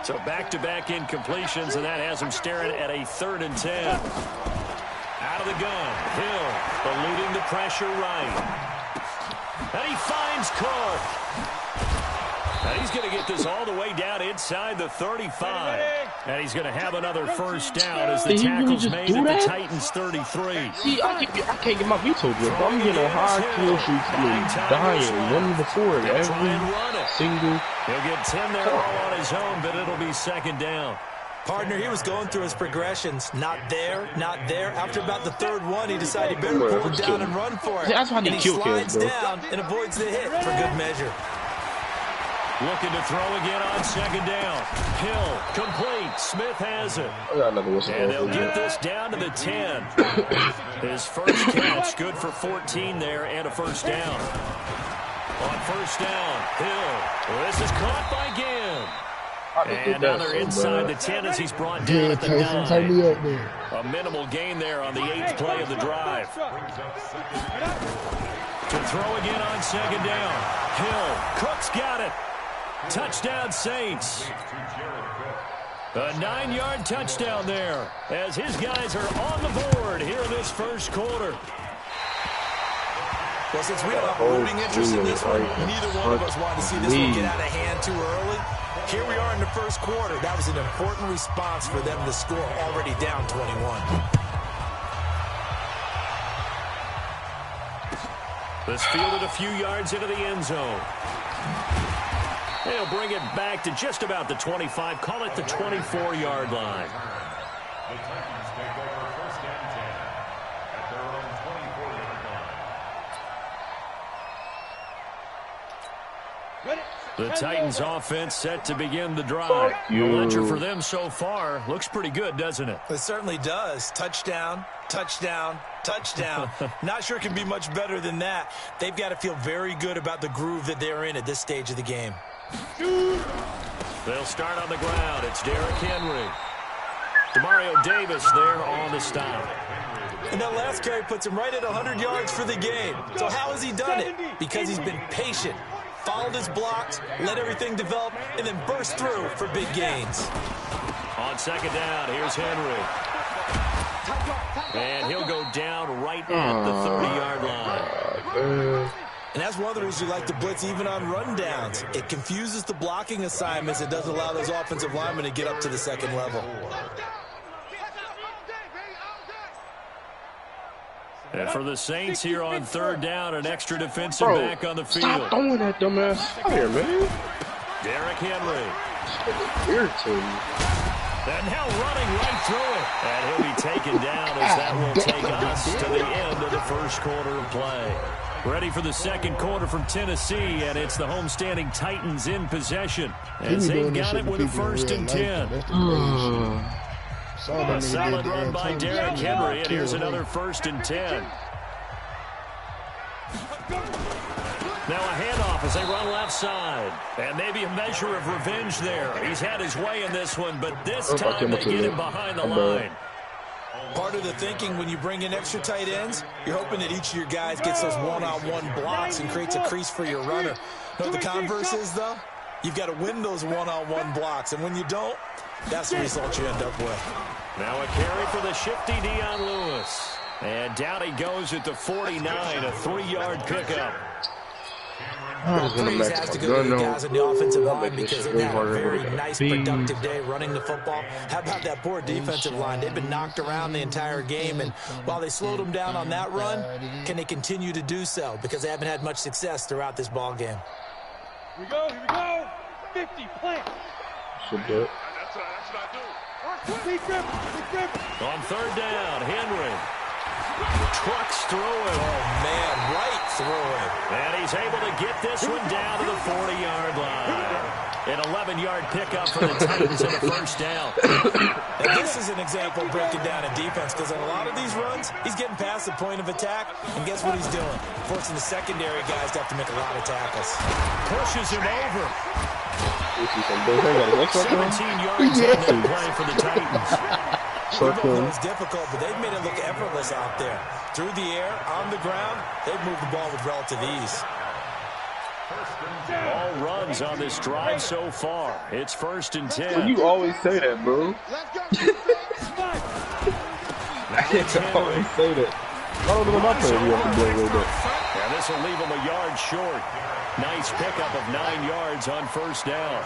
A: So back-to-back incompletions, and that has him staring at a 3rd and 10. Out of the gun, Hill eluding the pressure right. And he finds Cook. And he's going to get this all the way down inside the 35. And he's going to have another first down as the tackle's made at the Titans 33.
D: See, I can't get my veto grip. I'm getting on high kill streaks. I mean, dying, running before every single.
A: He'll get 10 there all on his own, but it'll be 2nd down.
B: Partner, he was going through his progressions. Not there, not there. After about the 3rd one, he decided he better pull it down and run for it.
D: That's why he
B: slides down and avoids the hit for good measure.
A: Looking to throw again on 2nd down. Hill, complete. Smith has it. And they'll get this down to the 10. His first catch, good for 14 there and a first down. On 1st down, Hill. This is caught by Ginn. And now they're inside the 10 as he's brought down at the 9. A minimal gain there on the 8th play of the drive. To throw again on 2nd down. Hill, Cook's got it. Touchdown, Saints. A 9-yard touchdown there as his guys are on the board here in this first quarter.
B: Well, since we don't have a rooting interest in this one, neither one of us wanted to see this one get out of hand too early. Here we are in the first quarter. That was an important response for them to score already down 21.
A: This fielded a few yards into the end zone. They'll bring it back to just about the 25. Call it the 24-yard line.
F: The Titans take over 1st and 10 at their own 24-yard line.
A: The Titans offense set to begin the drive. The ledger for them so far looks pretty good, doesn't it?
B: It certainly does. Touchdown, touchdown, touchdown. Not sure it can be much better than that. They've got to feel very good about the groove that they're in at this stage of the game.
A: They'll start on the ground. It's Derrick Henry. Demario Davis there on the stop.
B: And that last carry puts him right at 100 yards for the game. So how has he done it? Because he's been patient, followed his blocks, let everything develop, and then burst through for big gains.
A: On 2nd down, here's Henry. And he'll go down right at the 30-yard line.
B: And that's one of the reasons you like to blitz even on rundowns. It confuses the blocking assignments. It doesn't allow those offensive linemen to get up to the 2nd level.
A: And for the Saints here on 3rd down, an extra defensive back on the field.
D: Stop throwing that dumbass out here, man.
A: Derrick Henry.
D: Irritating.
A: And now running right through it. And he'll be taken down as that will take us to the end of the first quarter of play. Ready for the 2nd quarter from Tennessee, and it's the homestanding Titans in possession. As they've got it with a 1st and 10. A solid run by Derrick Henry, and here's another 1st and 10. Now a handoff as they run left side. And maybe a measure of revenge there. He's had his way in this one, but this time they get him behind the line.
B: Part of the thinking when you bring in extra tight ends, you're hoping that each of your guys gets those one-on-one blocks and creates a crease for your runner. Know what the converse is, though? You've got to win those one-on-one blocks, and when you don't, that's the result you end up with.
A: Now a carry for the shifty Dion Lewis. And down he goes at the 49, a 3-yard pickup.
B: Praise has to go to the guys on the offensive line because they've had a very nice, productive day running the football. How about that poor defensive line? They've been knocked around the entire game, and while they slowed them down on that run, can they continue to do so? Because they haven't had much success throughout this ball game.
C: Here we go. 50, plant.
D: Should do it.
C: That's what I do. Big grip.
A: On 3rd down, Henry. Trucks through it.
B: Oh, man, right through it.
A: And he's able to get this one down to the 40-yard line. An 11-yard pickup for the Titans and a first down.
B: And this is an example of breaking down a defense, because on a lot of these runs, he's getting past the point of attack, and guess what he's doing? Forcing the secondary guys to have to make a lot of tackles.
A: Pushes him over. 17 yards
E: Yeah.
A: on that play for the Titans.
B: It was difficult, but they've made it look effortless out there. Through the air, on the ground, they've moved the ball with relative ease.
A: All runs on this drive so far. It's 1st and 10.
D: Well, you always say that, bro.
C: Let's go.
D: You always say that. I don't know my player you have to blame right there.
A: And this will leave him a yard short. Nice pickup of 9 yards on first down.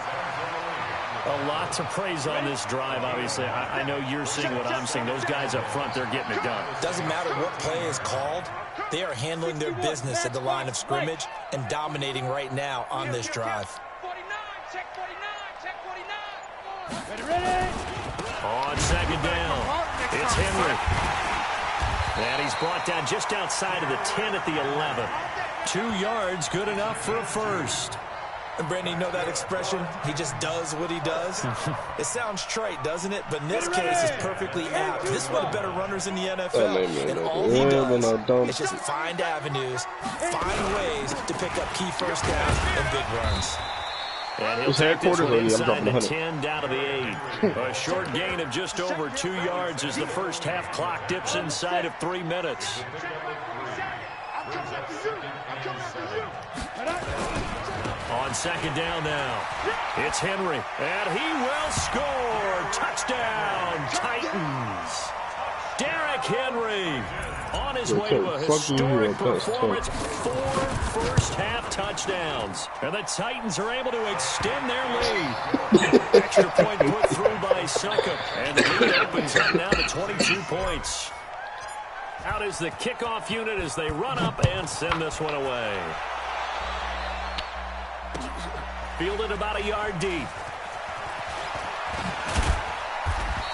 A: A lot to praise on this drive, obviously. I know you're seeing what I'm seeing. Those guys up front, they're getting it done.
B: Doesn't matter what play is called. They are handling their business at the line of scrimmage and dominating right now on this drive.
C: 49, check 49, check 49. Ready?
A: On second down, it's Henry. And he's brought down just outside of the 10 at the 11. 2 yards, good enough for a first.
B: And Brandon, you know that expression? He just does what he does. It sounds trite, doesn't it? But in this case, it's perfectly apt. This is one of the better runners in the NFL. And all he does is just find avenues, find ways to pick up key first downs and big runs.
A: And he'll take this one inside the 10 down to the 8. A short gain of just over 2 yards as the first half clock dips inside of 3 minutes. On second down now, it's Henry, and he will score. Touchdown, Titans. Derrick Henry on his way to a historic performance. 4 first-half touchdowns. And the Titans are able to extend their lead. Extra point put through by Succop, and the lead opens up now to 22 points. Out is the kickoff unit as they run up and send this one away. Fielded about a yard deep.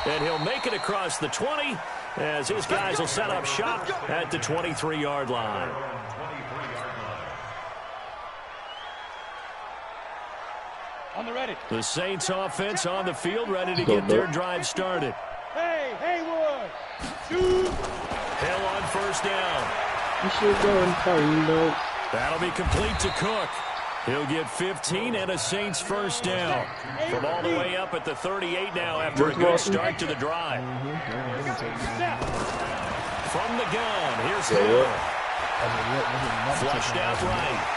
A: And he'll make it across the 20 as his guys will set up shop at the 23-yard line.
C: On the ready.
A: The Saints offense on the field ready to get their drive started.
C: Hey, Haywood. Shoot.
A: Hill on first down.
D: You should go and find out.
A: That'll be complete to Cook. He'll get 15 and a Saints first down. From all the way up at the 38 now after a good start to the drive. From the gun, here's Hill. Flushed out right.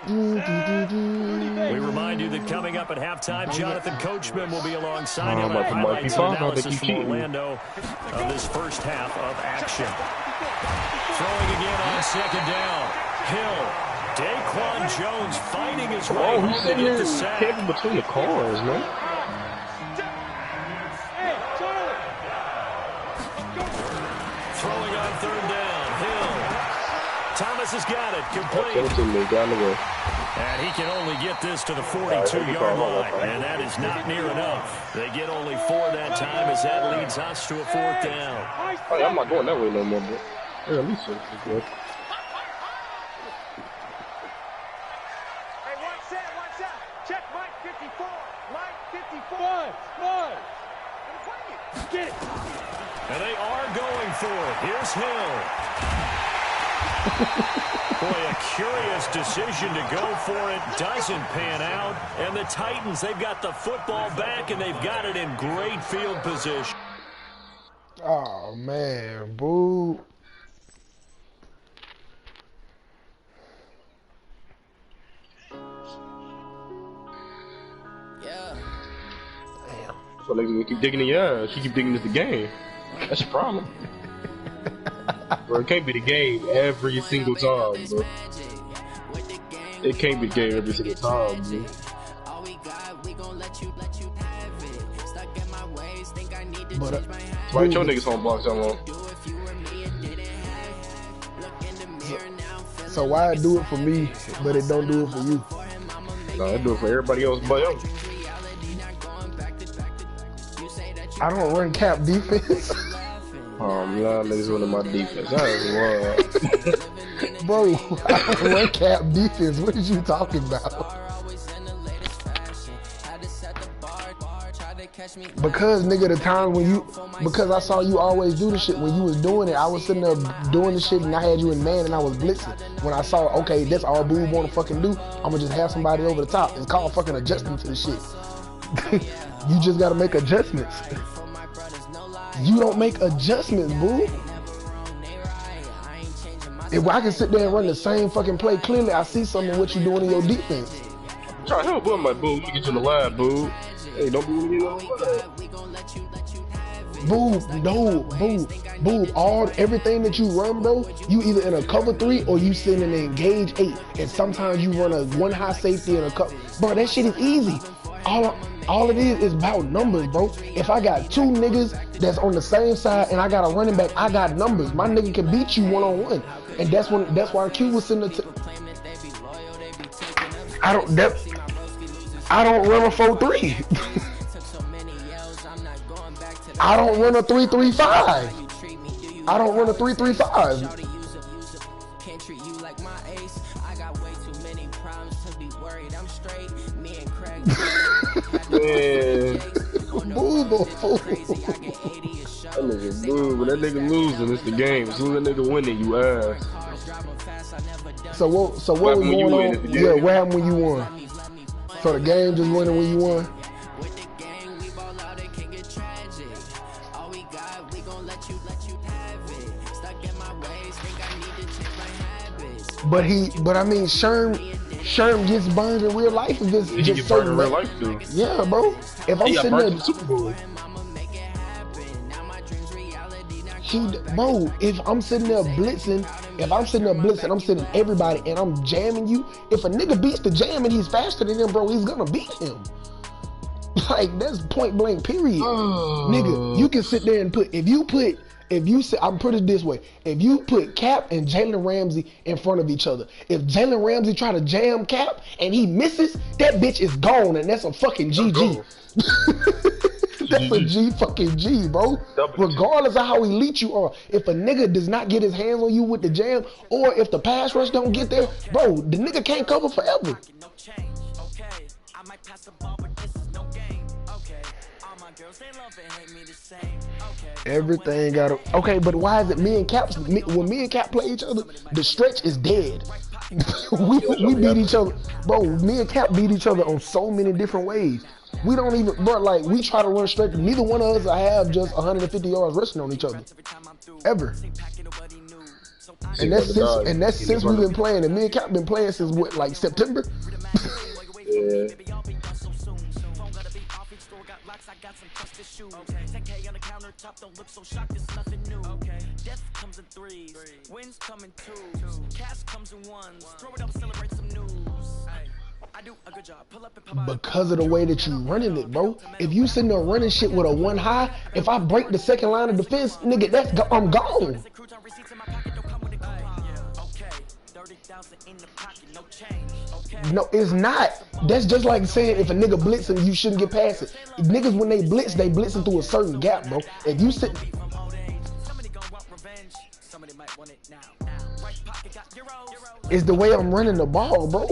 A: We remind you that coming up at halftime, Jonathan Coachman will be alongside him with highlights and analysis from Orlando of this first half of action. Throwing again on second down. Hill. Daquan Jones fighting his way home to get the sack.
D: Kicking between the cars, man.
A: Throwing on third down. Hill. Thomas has got it. Complete. And he can only get this to the 42-yard line, and that is not near enough. They get only 4 that time as that leads us to a 4th down.
D: Hey, I'm not going that way no more, bro. Yeah, at least it's good.
C: Hey, watch out. Check Mike 54. Mike 54. Mike. Get it.
A: And they are going for it. Here's Hill. Boy, a curious decision to go for it. Doesn't pan out. And the Titans, they've got the football back, and they've got it in great field position.
E: Oh, man. Boo.
G: Yeah.
E: Damn.
D: So they keep digging in your ass. She keep digging into the game. That's a problem. Bro, it can't be the game every single time, bro. It can't be the game every single time, bro.
E: But,
D: Why ain't your niggas on blocks that long?
E: so why do it for me, but it don't do it for you?
D: Nah, I do it for everybody else but him.
E: I don't run cap defense.
D: Y'all niggas running my defense. That is wild.
E: Bro, I don't run cap defense. What are you talking about? Because nigga, the time when because I saw you always do the shit when you was doing it, I was sitting there doing the shit and I had you in man and I was blitzing. When I saw, okay, that's all Boo wanna fucking do, I'ma just have somebody over the top. It's called fucking adjusting to the shit. You just gotta make adjustments. You don't make adjustments, Boo. If I can sit there and run the same fucking play, clearly I see something in what you're doing in your defense.
D: I'm trying to help Boo, my Boo. Let me get you in the line, Boo. Hey, don't be me on the line. Boo, everything that you run, bro, you either in a cover 3 or you sitting in an engage 8. And sometimes you run a 1 high safety and a cover. Bro, that shit is easy. All it is about numbers, bro. If I got 2 niggas that's on the same side and I got a running back, I got numbers. My nigga can beat you one-on-one. And that's why Q was sitting there. I don't run a 4-3. I don't run a 3-3-5. I don't run a 3-3-5. Man.
E: Boo, boo.
D: That nigga boo, when that nigga losing, it's the game. As soon as that nigga winning, you ass.
E: So what was going on? Yeah, what happened when you won? So the game just winning when you won? But I mean, Sherm gets burned in real life. If it's
D: He
E: just
D: get burned
E: certain
D: in real life, dude.
E: Yeah, bro. If I'm sitting there,
D: Super Bowl.
E: Bro, if I'm sitting there blitzing, I'm sitting everybody and I'm jamming you. If a nigga beats the jam and he's faster than him, bro, he's gonna beat him. Like, that's point blank, period. Nigga, you can sit there and I'm put it this way. If you put Cap and Jalen Ramsey in front of each other, if Jalen Ramsey try to jam Cap and he misses, that bitch is gone and that's a fucking GG. That's a G, bro. Regardless of how elite you are, if a nigga does not get his hands on you with the jam, or if the pass rush don't get there, bro, the nigga can't cover forever. Everything got okay, but why is it when me and Cap play each other, the stretch is dead. we beat each other, bro. Me and Cap beat each other on so many different ways. We don't even, bro, like, we try to run straight. Neither one of us have just 150 yards rushing on each other. Ever. And that's since we've been playing. And me and Cap been playing since, what, like September?
D: Yeah.
E: Because of the way that you running it, bro. If you sitting there running shit with a 1 high, if I break the second line of defense, nigga, I'm gone. No, it's not. That's just like saying if a nigga blitzing, you shouldn't get past it. If niggas, when they blitzing through a certain gap, bro. If you sit... It's the way I'm running the ball, bro.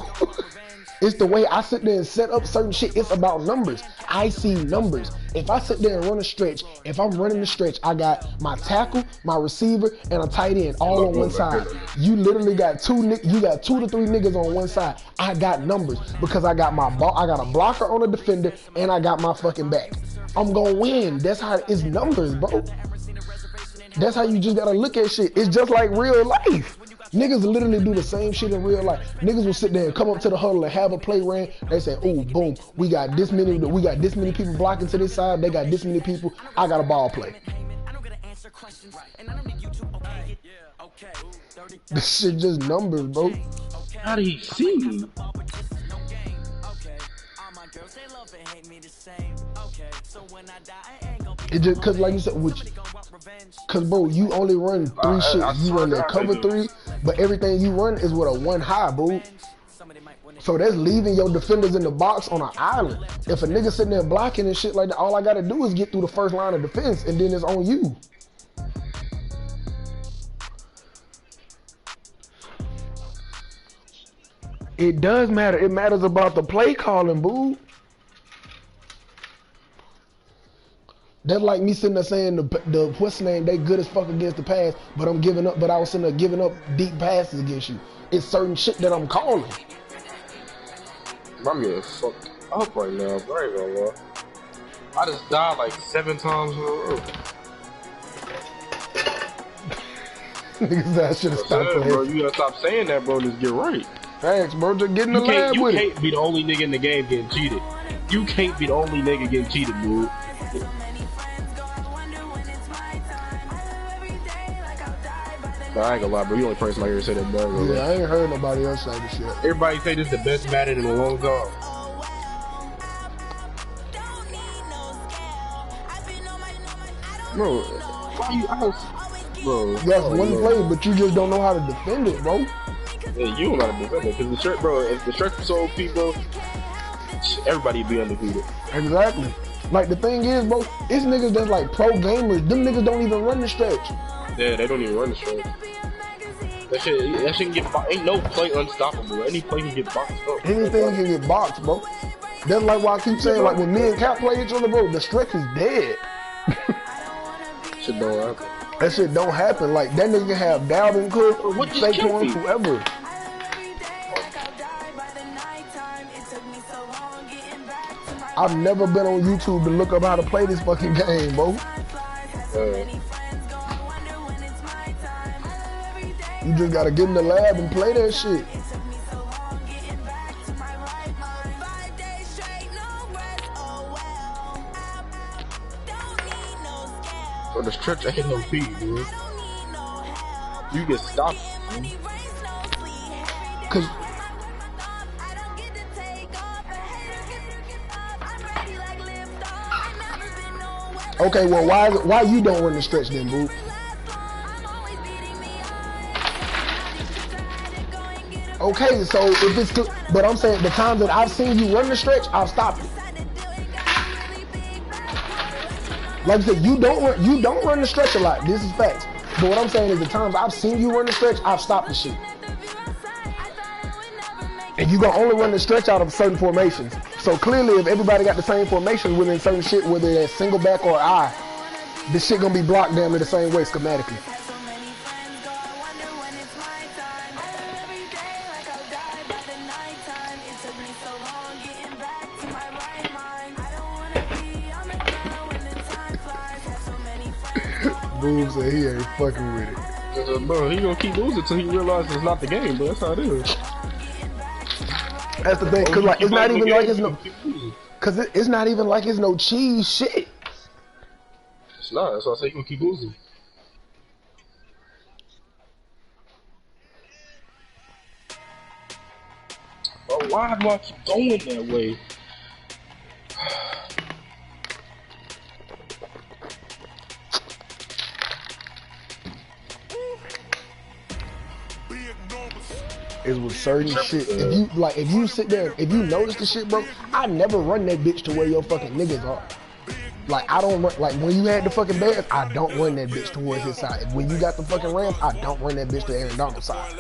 E: It's the way I sit there and set up certain shit. It's about numbers. I see numbers. If I sit there and run a stretch, if I'm running the stretch, I got my tackle, my receiver, and a tight end all on one side. You literally got 2 to 3 niggas on one side. I got numbers because I got my ball. I got a blocker on a defender, and I got my fucking back. I'm gonna win. That's how it's numbers, bro. That's how you just gotta look at shit. It's just like real life. Niggas literally do the same shit in real life. Niggas will sit there and come up to the huddle and have a play ran. They say, "Oh, boom, we got this many people blocking to this side. They got this many people. I got a ball play." This shit just numbers, bro.
D: How did he see me?
E: It just cause like you said, cause bro, you only run 3 shit. You run the cover 3, but everything you run is with a 1 high, bro. So that's leaving your defenders in the box on an island. If a nigga sitting there blocking and shit like that, all I gotta do is get through the first line of defense, and then it's on you. It does matter. It matters about the play calling, boo. That's like me sitting there saying the what's the name, they good as fuck against the pass, but I'm giving up, but I was sitting there giving up deep passes against you. It's certain shit that I'm calling.
D: I'm getting fucked up right now, bro. I ain't gonna lie. I just died like 7 times in a row.
E: Niggas said I should have stopped playing.
D: Bro, you gotta stop saying that, bro, and just get right.
E: Thanks, bro. Just get in the lab with it.
D: You can't be the only nigga in the game getting cheated. You can't be the only nigga getting cheated, dude. Nah, I ain't gonna lie, bro. You the only person I hear say that, bro.
E: Yeah, I ain't heard nobody else say this shit.
D: Everybody say this is the best Madden in a long time. Bro, why you bro?
E: That's one play, but you just don't know how to defend it, bro.
D: Yeah, you don't know how to defend it, because the shirt, bro, if the shirt was so OP, bro, everybody be undefeated.
E: Exactly. Like, the thing is, bro, it's niggas that's like pro gamers. Them niggas don't even run the stretch.
D: Yeah, they don't even run the stretch. That shit can get boxed. Ain't no play unstoppable. Any play can get boxed up.
E: Anything can get boxed, bro. That's like why I keep saying, like, when me and Cap play each other, bro, the stretch is dead.
D: Shit don't happen.
E: That shit don't happen. Like, that nigga can have Dalvin Cook, Saquon, whoever. I've never been on YouTube to look up how to play this fucking game, bro. You just gotta get in the lab and play that shit.
D: So the stretch ain't no feed, dude. You get stopped, man.
E: Cause okay, well, why you don't run the stretch then, boo? Okay, so if it's but I'm saying the times that I've seen you run the stretch, I've stopped it. Like I said, you don't run the stretch a lot. This is facts. But what I'm saying is the times I've seen you run the stretch, I've stopped the shit. And you gonna only run the stretch out of certain formations. So clearly, if everybody got the same formation within certain shit, whether it's single back or I, this shit gonna be blocked damn near the same way schematically. Boom said he ain't fucking with it.
D: Bro, he gonna keep losing until he realizes it's not the game, but that's how it is.
E: That's the thing, cause like it's not even like it's no, cause it's not even like it's no cheese shit.
D: It's not. That's why I say you gonna keep losing. Bro, why do I keep going that way?
E: Is with certain shit. If you sit there, if you notice the shit, bro, I never run that bitch to where your fucking niggas are. Like I don't run, like when you had the fucking Bears, I don't run that bitch towards his side. When you got the fucking Rams, I don't run that bitch to Aaron Donald's side.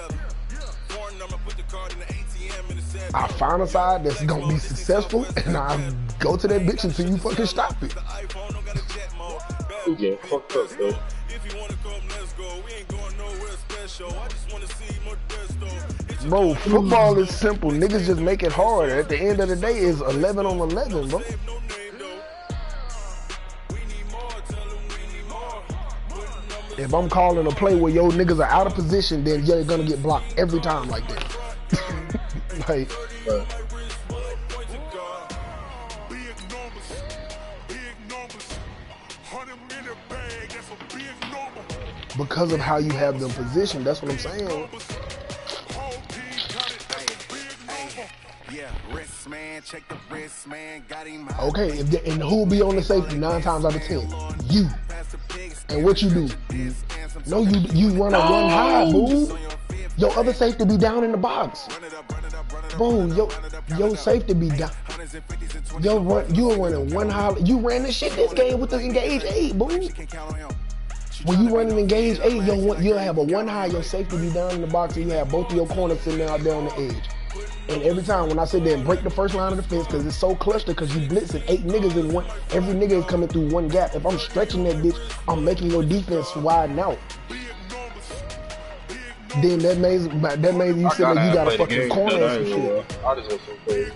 E: I find a side that's gonna be successful, and I go to that bitch until you fucking stop it.
D: You get fucked up, though.
E: Bro, football is simple. Niggas just make it hard. At the end of the day, it's 11 on 11, bro. If I'm calling a play where your niggas are out of position, then you're gonna get blocked every time like that. Like, because of how you have them positioned, that's what I'm saying. Okay, and who'll be on the safety 9 times out of 10? You. And what you do? No, you run a one high, boo. Your other safety be down in the box. Boom, your safety be down. You running one high. You ran this shit this game with the engage 8, boo. When you run an engage 8, you'll have a one high, your safety be down in the box, and you have both of your corners sitting out there on the edge. And every time when I sit there and break the first line of defense, because it's so clustered, because you blitzing 8 niggas in one, every nigga is coming through one gap. If I'm stretching that bitch, I'm making your defense widen out. Then that means you said that you got a fucking corner or some shit.
D: I just want some crazy.